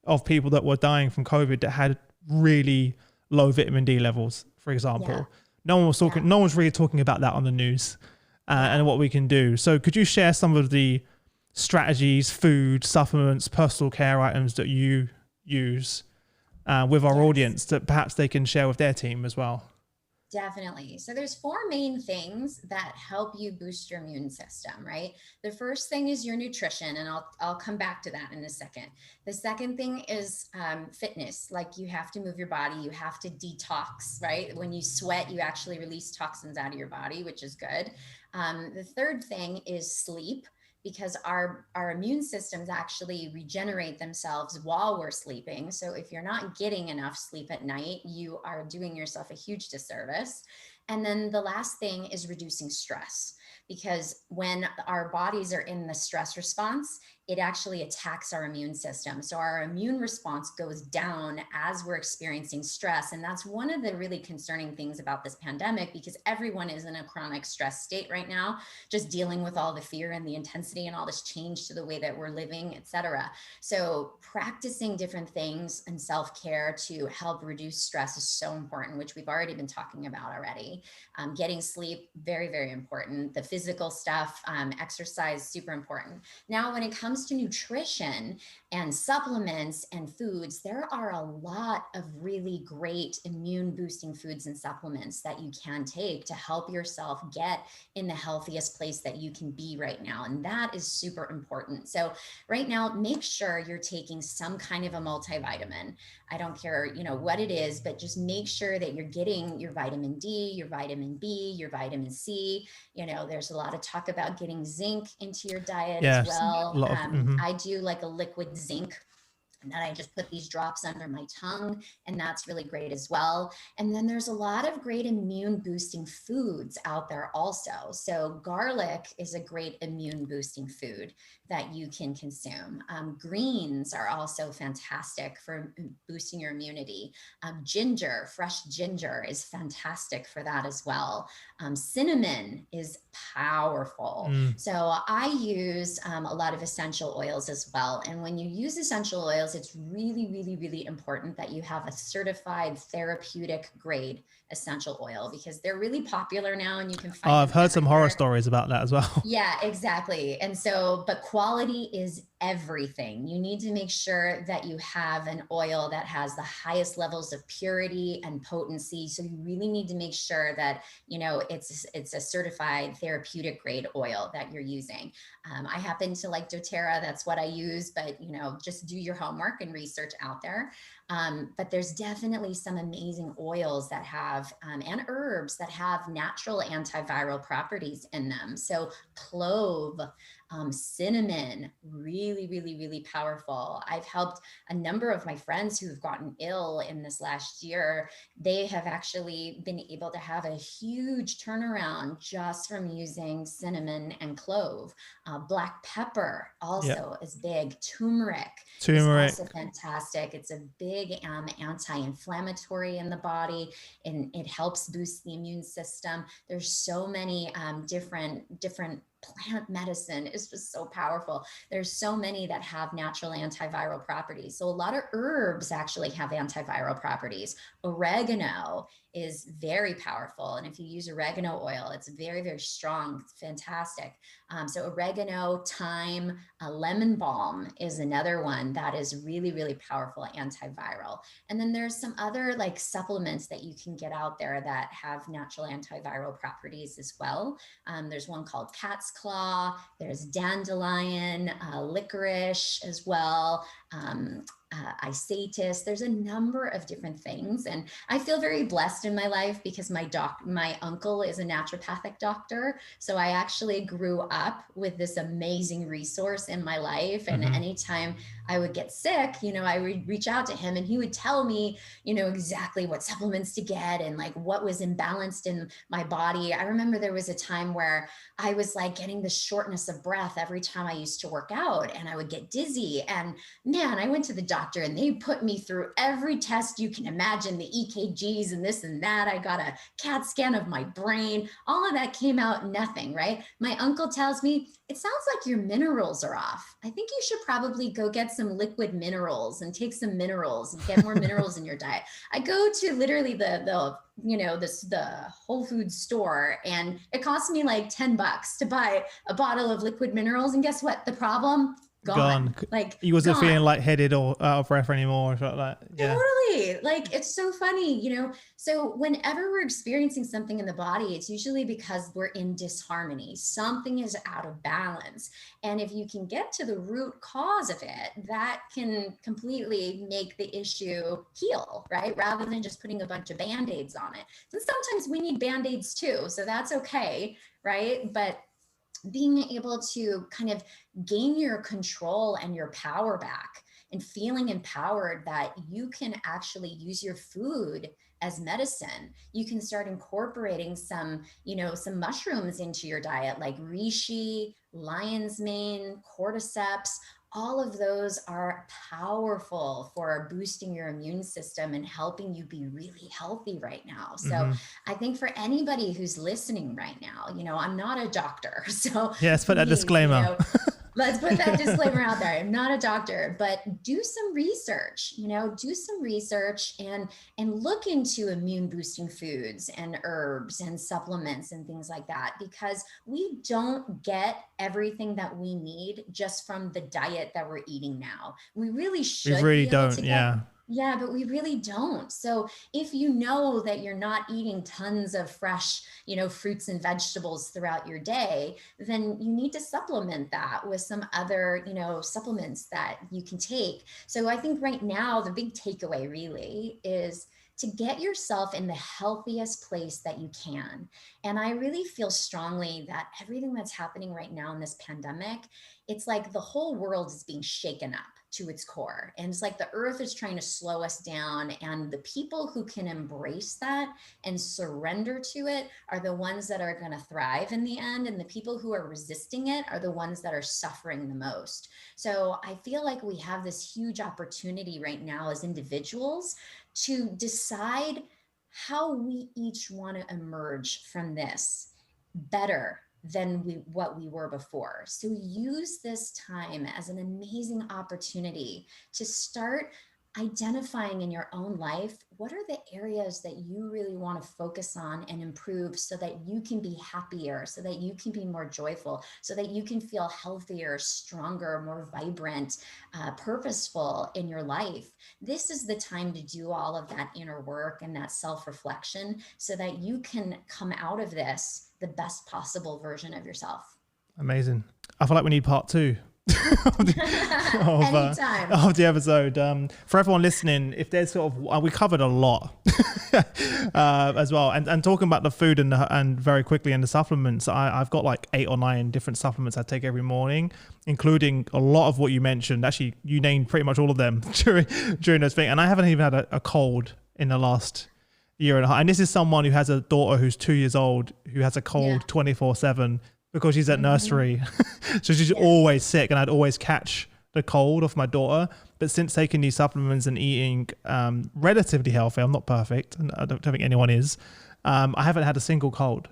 of people that were dying from COVID that had really low vitamin D levels, for example. Yeah. No one was talking. No one's really talking about that on the news, and what we can do. So, could you share some of the strategies, food, supplements, personal care items that you use with our audience that perhaps they can share with their team as well? Definitely. So there's four main things that help you boost your immune system, right? The first thing is your nutrition, and I'll come back to that in a second. The second thing is fitness. Like you have to move your body, you have to detox, right? When you sweat, you actually release toxins out of your body, which is good. The third thing is sleep, because our immune systems actually regenerate themselves while we're sleeping. So if you're not getting enough sleep at night, you are doing yourself a huge disservice. And then the last thing is reducing stress, because when our bodies are in the stress response, it actually attacks our immune system. So our immune response goes down as we're experiencing stress. And that's one of the really concerning things about this pandemic, because everyone is in a chronic stress state right now, just dealing with all the fear and the intensity and all this change to the way that we're living, et cetera. So practicing different things and self-care to help reduce stress is so important, which we've already been talking about already. Getting sleep, very, very important. The physical stuff, exercise, super important. Now, when it comes to nutrition and supplements and foods, there are a lot of really great immune boosting foods and supplements that you can take to help yourself get in the healthiest place that you can be right now. And that is super important. So right now, make sure you're taking some kind of a multivitamin. I don't care, what it is, but just make sure that you're getting your vitamin D, your vitamin B, your vitamin C. There's a lot of talk about getting zinc into your diet as Yes, a well. lot of. I do like a liquid zinc, and then I just put these drops under my tongue, and that's really great as well. And then there's a lot of great immune boosting foods out there also. So garlic is a great immune boosting food that you can consume. Greens are also fantastic for boosting your immunity. Ginger, fresh ginger is fantastic for that as well. Cinnamon is powerful. So I use a lot of essential oils as well. And when you use essential oils, it's really, really, really important that you have a certified therapeutic grade essential oil, because they're really popular now and you can find I've heard some horror everywhere. stories about that as well. Yeah, exactly. And so, but quality is everything. You need to make sure that you have an oil that has the highest levels of purity and potency. So you really need to make sure that, it's a certified therapeutic grade oil that you're using. I happen to like doTERRA. That's what I use, but, just do your homework and research out there. But there's definitely some amazing oils that have, and herbs that have natural antiviral properties in them. So clove, cinnamon, really, really, really powerful. I've helped a number of my friends who have gotten ill in this last year. They have actually been able to have a huge turnaround just from using cinnamon and clove. Black pepper also is big. Turmeric is Turmeric. also fantastic. It's a big anti-inflammatory in the body, and it helps boost the immune system. There's so many different plant medicine is just so powerful. There's so many that have natural antiviral properties. So a lot of herbs actually have antiviral properties. Oregano is very powerful. And if you use oregano oil, it's very, very strong. It's fantastic. So oregano, thyme, lemon balm is another one that is really, really powerful antiviral. And then there's some other like supplements that you can get out there that have natural antiviral properties as well. There's one called cat's claw. There's dandelion, licorice as well. Isatis. There's a number of different things. And I feel very blessed in my life because my uncle is a naturopathic doctor. So I actually grew up with this amazing resource in my life. And anytime I would get sick, I would reach out to him and he would tell me, exactly what supplements to get and like what was imbalanced in my body. I remember there was a time where I was like getting the shortness of breath every time I used to work out, and I would get dizzy. And man, I went to the doctor and they put me through every test you can imagine, the EKGs and this and that. I got a CAT scan of my brain. All of that came out nothing, right? My uncle tells me, it sounds like your minerals are off. I think you should probably go get some liquid minerals and take some minerals and get more minerals in your diet. I go to literally the Whole Foods store, and it cost me like $10 to buy a bottle of liquid minerals. And guess what? The problem? gone. Like he wasn't gone. feeling lightheaded or out of breath anymore or something like that. Yeah. Totally. Like, it's so funny, so whenever we're experiencing something in the body, it's usually because we're in disharmony. Something is out of balance. And if you can get to the root cause of it, that can completely make the issue heal, right? Rather than just putting a bunch of Band-Aids on it. And sometimes we need Band-Aids too. So that's okay, right? But being able to kind of gain your control and your power back and feeling empowered that you can actually use your food as medicine. You can start incorporating some mushrooms into your diet, like reishi, lion's mane, cordyceps. All of those are powerful for boosting your immune system and helping you be really healthy right now. So I think for anybody who's listening right now, I'm not a doctor. So let's put that disclaimer. Let's put that disclaimer out there. I'm not a doctor, but do some research, and look into immune boosting foods and herbs and supplements and things like that, because we don't get everything that we need just from the diet that we're eating now. We really should. We really don't. Yeah, but we really don't. So if you know that you're not eating tons of fresh, fruits and vegetables throughout your day, then you need to supplement that with some other, supplements that you can take. So I think right now, the big takeaway really is to get yourself in the healthiest place that you can. And I really feel strongly that everything that's happening right now in this pandemic, it's like the whole world is being shaken up to its core. And it's like the earth is trying to slow us down. And the people who can embrace that and surrender to it are the ones that are going to thrive in the end. And the people who are resisting it are the ones that are suffering the most. So I feel like we have this huge opportunity right now as individuals to decide how we each want to emerge from this better than what we were before. So use this time as an amazing opportunity to start identifying in your own life, what are the areas that you really want to focus on and improve so that you can be happier, so that you can be more joyful, so that you can feel healthier, stronger, more vibrant, purposeful in your life. This is the time to do all of that inner work and that self-reflection so that you can come out of this the best possible version of yourself. Amazing. I feel like we need part 2. of the episode. For everyone listening, if there's sort of, we covered a lot as well, and talking about the food and very quickly and the supplements, I've got like 8 or 9 different supplements I take every morning, including a lot of what you mentioned. Actually, you named pretty much all of them during those things, and I haven't even had a cold in the last year and a half. And this is someone who has a daughter who's 2 years old who has a cold 24/7 because she's at nursery. So she's always sick, and I'd always catch the cold off my daughter. But since taking these supplements and eating relatively healthy, I'm not perfect, and I don't think anyone is, I haven't had a single cold.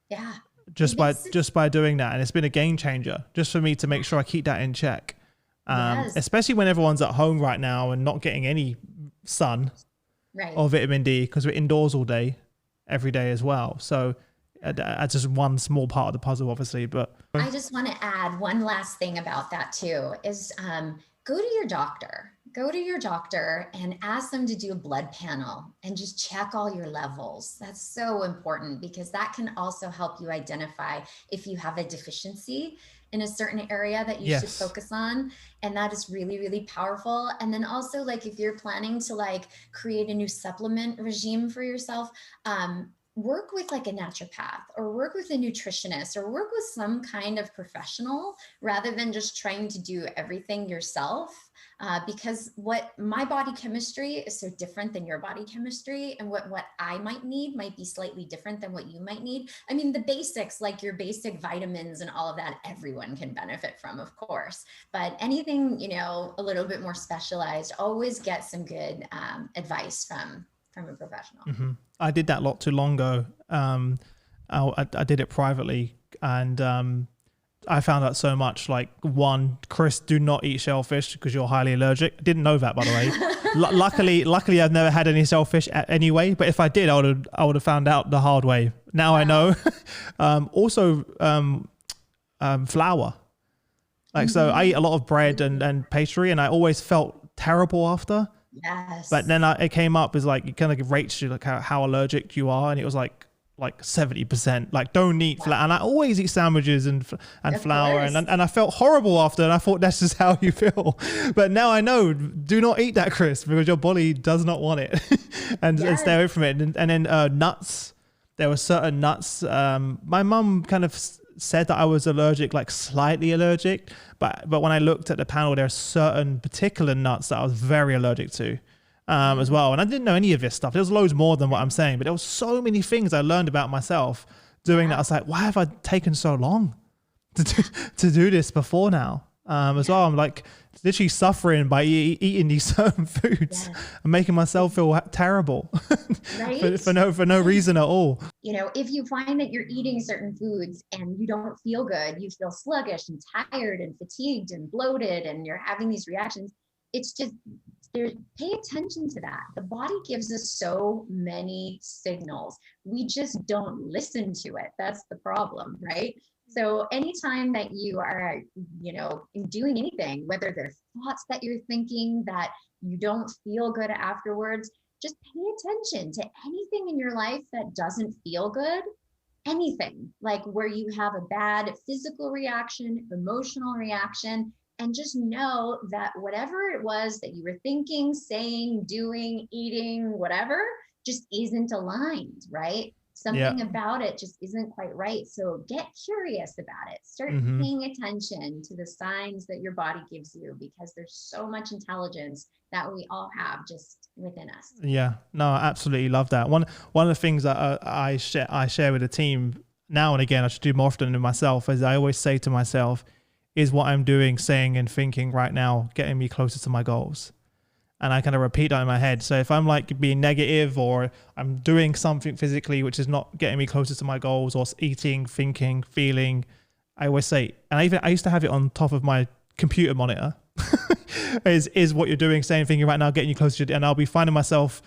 Yeah. Just by doing that. And it's been a game changer just for me to make sure I keep that in check. Especially when everyone's at home right now and not getting any sun or vitamin D because we're indoors all day, every day as well. So that's just one small part of the puzzle, obviously. But I just want to add one last thing about that too, is go to your doctor. Go to your doctor and ask them to do a blood panel and just check all your levels. That's so important because that can also help you identify if you have a deficiency in a certain area that you should focus on. And that is really, really powerful. And then also, like, if you're planning to like create a new supplement regime for yourself, work with like a naturopath or work with a nutritionist or work with some kind of professional rather than just trying to do everything yourself. Because what my body chemistry is so different than your body chemistry, and what I might need might be slightly different than what you might need. I mean, the basics, like your basic vitamins and all of that, everyone can benefit from, of course, but anything, a little bit more specialized, always get some good advice from a professional. Mm-hmm. I did that not too long ago. I did it privately, and I found out so much. Like, one, Chris, do not eat shellfish because you're highly allergic. Didn't know that, by the way. Luckily, I've never had any shellfish anyway. But if I did, I would have found out the hard way. Now I know. Also, flour. Like, so I eat a lot of bread and pastry, and I always felt terrible after. Yes. But then it came up as like, it kind of rates you like how allergic you are. And it was like 70%, like don't eat flour. And I always eat sandwiches and flour. And I felt horrible after, and I thought that's just how you feel. But now I know, do not eat that, Chris, because your body does not want it. and stay away from it. And then nuts, there were certain nuts. My mum kind of said that I was allergic, like slightly allergic. But when I looked at the panel, there are certain particular nuts that I was very allergic to. As well. And I didn't know any of this stuff. There's loads more than what I'm saying, but there was so many things I learned about myself doing that. I was like, why have I taken so long to do this before now? As well, I'm like literally suffering by eating these certain foods and making myself feel terrible for no reason at all. You know, if you find that you're eating certain foods and you don't feel good, you feel sluggish and tired and fatigued and bloated, and you're having these reactions, it's just, pay attention to that. The body gives us so many signals. We just don't listen to it. That's the problem, right? So anytime that you are, doing anything, whether they're thoughts that you're thinking that you don't feel good afterwards, just pay attention to anything in your life that doesn't feel good. Anything, like where you have a bad physical reaction, emotional reaction, and just know that whatever it was that you were thinking, saying, doing, eating, whatever, just isn't aligned, right? Something about it just isn't quite right. So get curious about it. Start paying attention to the signs that your body gives you, because there's so much intelligence that we all have just within us. Yeah, no, I absolutely love that. One of the things that I share with the team now and again, I should do more often than myself, is I always say to myself, is what I'm doing, saying and thinking right now getting me closer to my goals? And I kind of repeat that in my head. So if I'm like being negative, or I'm doing something physically which is not getting me closer to my goals, or eating, thinking, feeling, I always say, and I used to have it on top of my computer monitor, is what you're doing, saying, thinking right now getting you closer to, and I'll be finding myself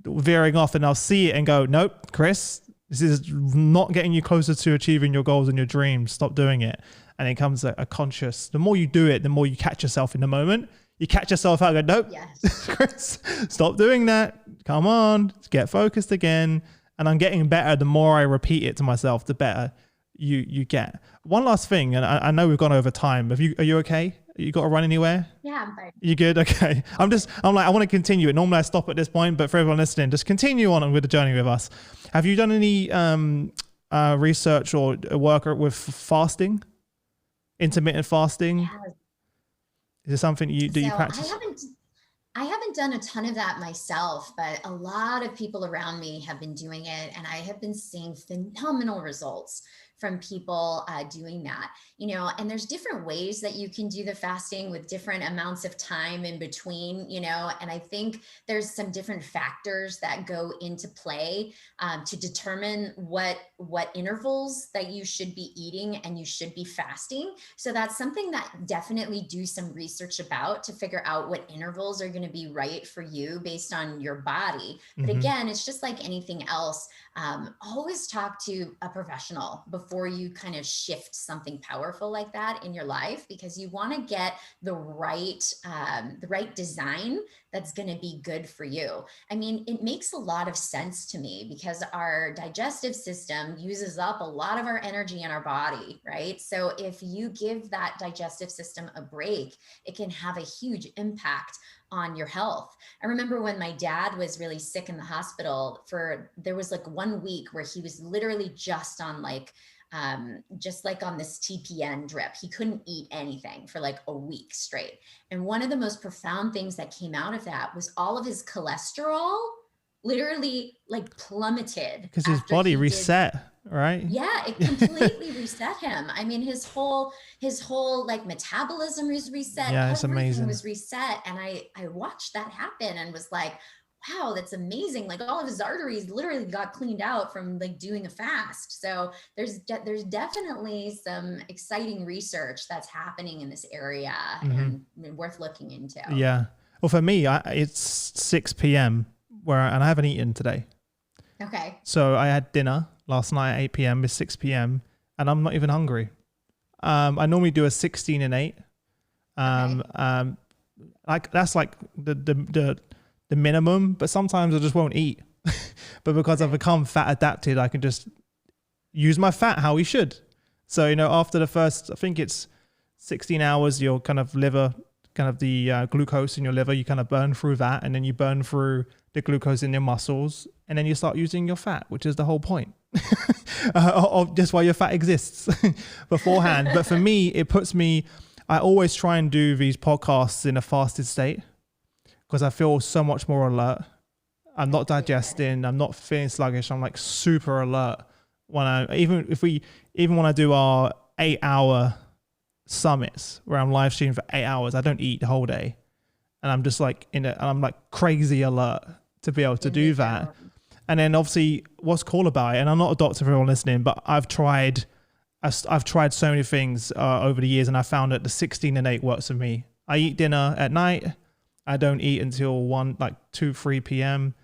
veering off, and I'll see it and go, nope, Chris, this is not getting you closer to achieving your goals and your dreams. Stop doing it. And it comes a conscious, the more you do it, the more you catch yourself in the moment. You catch yourself out and go, nope, Chris, stop doing that. Come on, get focused again. And I'm getting better. The more I repeat it to myself, the better you get. One last thing, and I know we've gone over time. Are you okay? You got to run anywhere? Yeah, I'm fine. You good? Okay. I'm like, I want to continue it. Normally I stop at this point, but for everyone listening, just continue on with the journey with us. Have you done any research or work with fasting? Intermittent fasting? Yes. Is it something you practice? I haven't done a ton of that myself, but a lot of people around me have been doing it, and I have been seeing phenomenal results from people doing that, and there's different ways that you can do the fasting with different amounts of time in between, and I think there's some different factors that go into play to determine what intervals that you should be eating and you should be fasting. So that's something that definitely do some research about, to figure out what intervals are going to be right for you based on your body. But again, it's just like anything else. Always talk to a professional before you kind of shift something powerful like that in your life, because you want to get the right design that's going to be good for you. I mean, it makes a lot of sense to me, because our digestive system uses up a lot of our energy in our body, right? So if you give that digestive system a break, it can have a huge impact on your health. I remember when my dad was really sick in the hospital, there was like 1 week where he was literally just on on this TPN drip. He couldn't eat anything for like a week straight. And one of the most profound things that came out of that was all of his cholesterol literally like plummeted. Because his body reset, right? Yeah, it completely reset him. I mean, his whole like metabolism was reset. Yeah, it's everything amazing. was reset. And I watched that happen and was like, wow, that's amazing. Like all of his arteries literally got cleaned out from like doing a fast. So there's definitely some exciting research that's happening in this area and worth looking into. Yeah. Well, for me, it's 6 p.m. and I haven't eaten today. Okay. So I had dinner last night at 8 p.m. It's 6 p.m. and I'm not even hungry. I normally do a 16 and 8 Like that's like the minimum, but sometimes I just won't eat. But because I've become fat adapted, I can just use my fat how we should. So, after the first, I think it's 16 hours, your kind of liver, kind of the glucose in your liver, you kind of burn through that, and then you burn through the glucose in your muscles, and then you start using your fat, which is the whole point of just why your fat exists beforehand. But for me, I always try and do these podcasts in a fasted state because I feel so much more alert. I'm not digesting. I'm not feeling sluggish. I'm like super alert even when I do our 8-hour summits where I'm live streaming for 8 hours, I don't eat the whole day, and I'm just like I'm like crazy alert to be able to do that. And then obviously, what's cool about it, and I'm not a doctor for everyone listening, but I've tried so many things over the years, and I found that the 16 and 8 works for me. I eat dinner at night. I don't eat until 2, 3 p.m.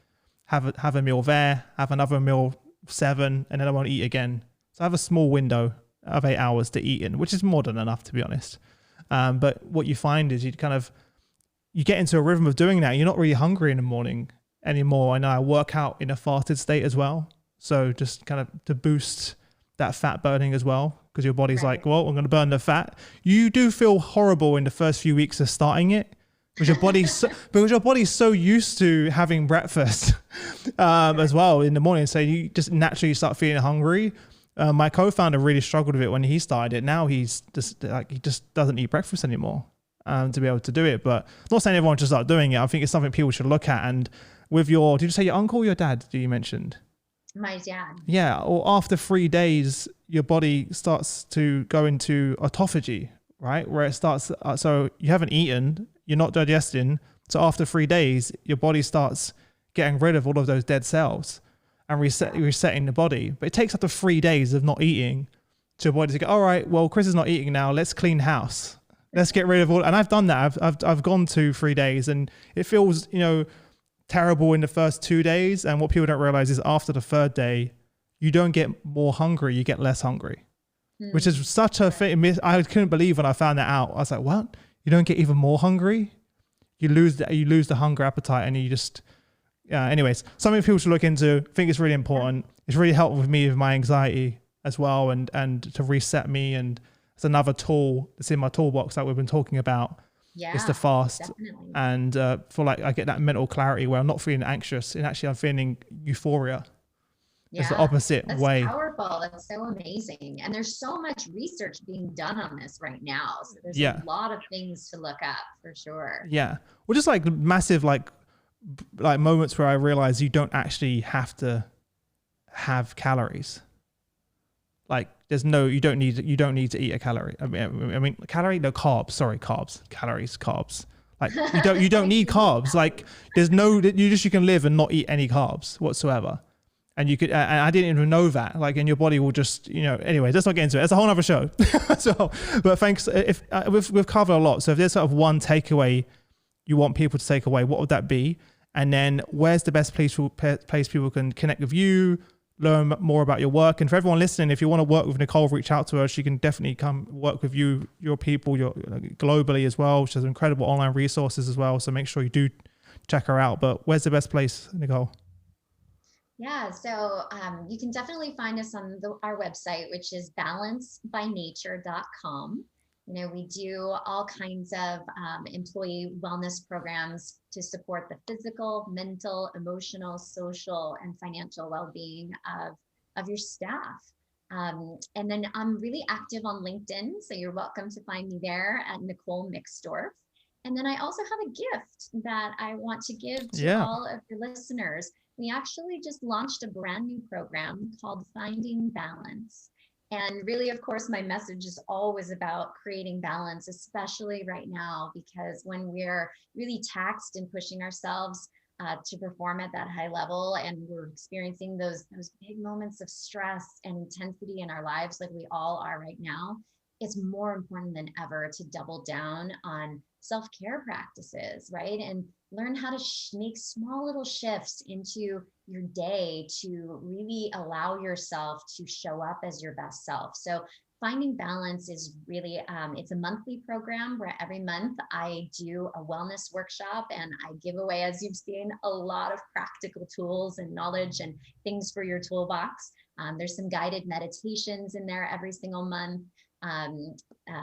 Have a meal there, have another meal 7, and then I won't eat again. So I have a small window of 8 hours to eat in, which is more than enough, to be honest. But what you find is you get into a rhythm of doing that. You're not really hungry in the morning anymore. And I work out in a fasted state as well. So just kind of to boost that fat burning as well, because your body's like, well, I'm going to burn the fat. You do feel horrible in the first few weeks of starting it, because your body's so used to having breakfast as well in the morning. So you just naturally start feeling hungry. My co-founder really struggled with it when he started it. Now he just doesn't eat breakfast anymore to be able to do it. But I'm not saying everyone should start doing it. I think it's something people should look at. And did you say your uncle or your dad? You mentioned? My dad. Yeah. Or after 3 days, your body starts to go into autophagy, right? Where it starts. So you haven't eaten, you're not digesting. So after 3 days, your body starts getting rid of all of those dead cells and resetting the body. But it takes up to 3 days of not eating to your body to go, all right, well, Chris is not eating now. Let's clean house. Let's get rid of all. And I've done that. I've gone to 3 days, and it feels, terrible in the first 2 days. And what people don't realize is after the third day, you don't get more hungry, you get less hungry, which is such a thing. I couldn't believe when I found that out. I was like, what? You don't get even more hungry? You lose the hunger appetite, and you just, anyways, something people should look into. I think it's really important. It's really helped with me with my anxiety as well, and to reset me. And it's another tool that's in my toolbox that we've been talking about. Yeah, is to fast. Definitely. And I get that mental clarity where I'm not feeling anxious, and actually I'm feeling euphoria. Yeah, it's the opposite way. That's powerful. That's so amazing. And there's so much research being done on this right now. So there's a lot of things to look up for sure. Yeah. Well, just like massive, like moments where I realize you don't actually have to have calories. Like you don't need to eat a calorie. I mean, carbs. Calories. Like you don't need carbs. Like you can live and not eat any carbs whatsoever. And you could, and I didn't even know that. Like, and your body will just, anyway, let's not get into it. It's a whole other show. So, but thanks. If we've covered a lot. So if there's sort of one takeaway you want people to take away, what would that be? And then where's the best place people can connect with you, learn more about your work? And for everyone listening, if you want to work with Nicole, reach out to her. She can definitely come work with you, your people, globally as well. She has incredible online resources as well. So make sure you do check her out. But where's the best place, Nicole? Yeah, so you can definitely find us on our website, which is balancebynature.com. We do all kinds of employee wellness programs to support the physical, mental, emotional, social, and financial well-being of your staff. And then I'm really active on LinkedIn, so you're welcome to find me there at Nicole Mixdorf. And then I also have a gift that I want to give to all of your listeners. We actually just launched a brand new program called Finding Balance. And really, of course, my message is always about creating balance, especially right now, because when we're really taxed and pushing ourselves to perform at that high level, and we're experiencing those big moments of stress and intensity in our lives like we all are right now, it's more important than ever to double down on self-care practices, right? And learn how to make small little shifts into your day to really allow yourself to show up as your best self. So Finding Balance is really, it's a monthly program where every month I do a wellness workshop and I give away, as you've seen, a lot of practical tools and knowledge and things for your toolbox. There's some guided meditations in there every single month, um,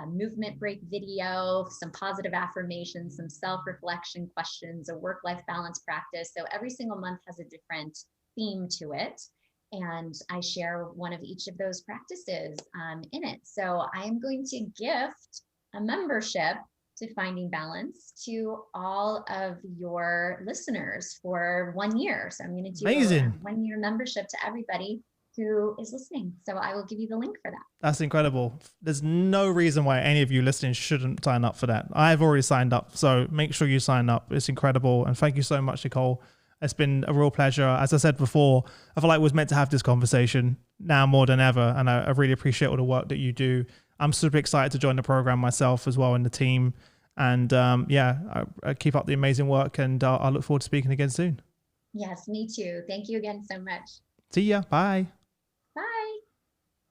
movement break video, some positive affirmations, some self-reflection questions, a work-life balance practice. So every single month has a different theme to it. And I share one of each of those practices in it. So I'm going to gift a membership to Finding Balance to all of your listeners for 1 year. So I'm going to do Amazing. a 1 year membership to everybody who is listening. So I will give you the link for that. That's incredible. There's no reason why any of you listening shouldn't sign up for that. I've already signed up, so make sure you sign up. It's incredible. And thank you so much, Nicole. It's been a real pleasure. As I said before, I feel like we was meant to have this conversation now more than ever. And I really appreciate all the work that you do. I'm super excited to join the program myself as well and the team. And I keep up the amazing work, and I look forward to speaking again soon. Yes, me too. Thank you again so much. See ya. Bye.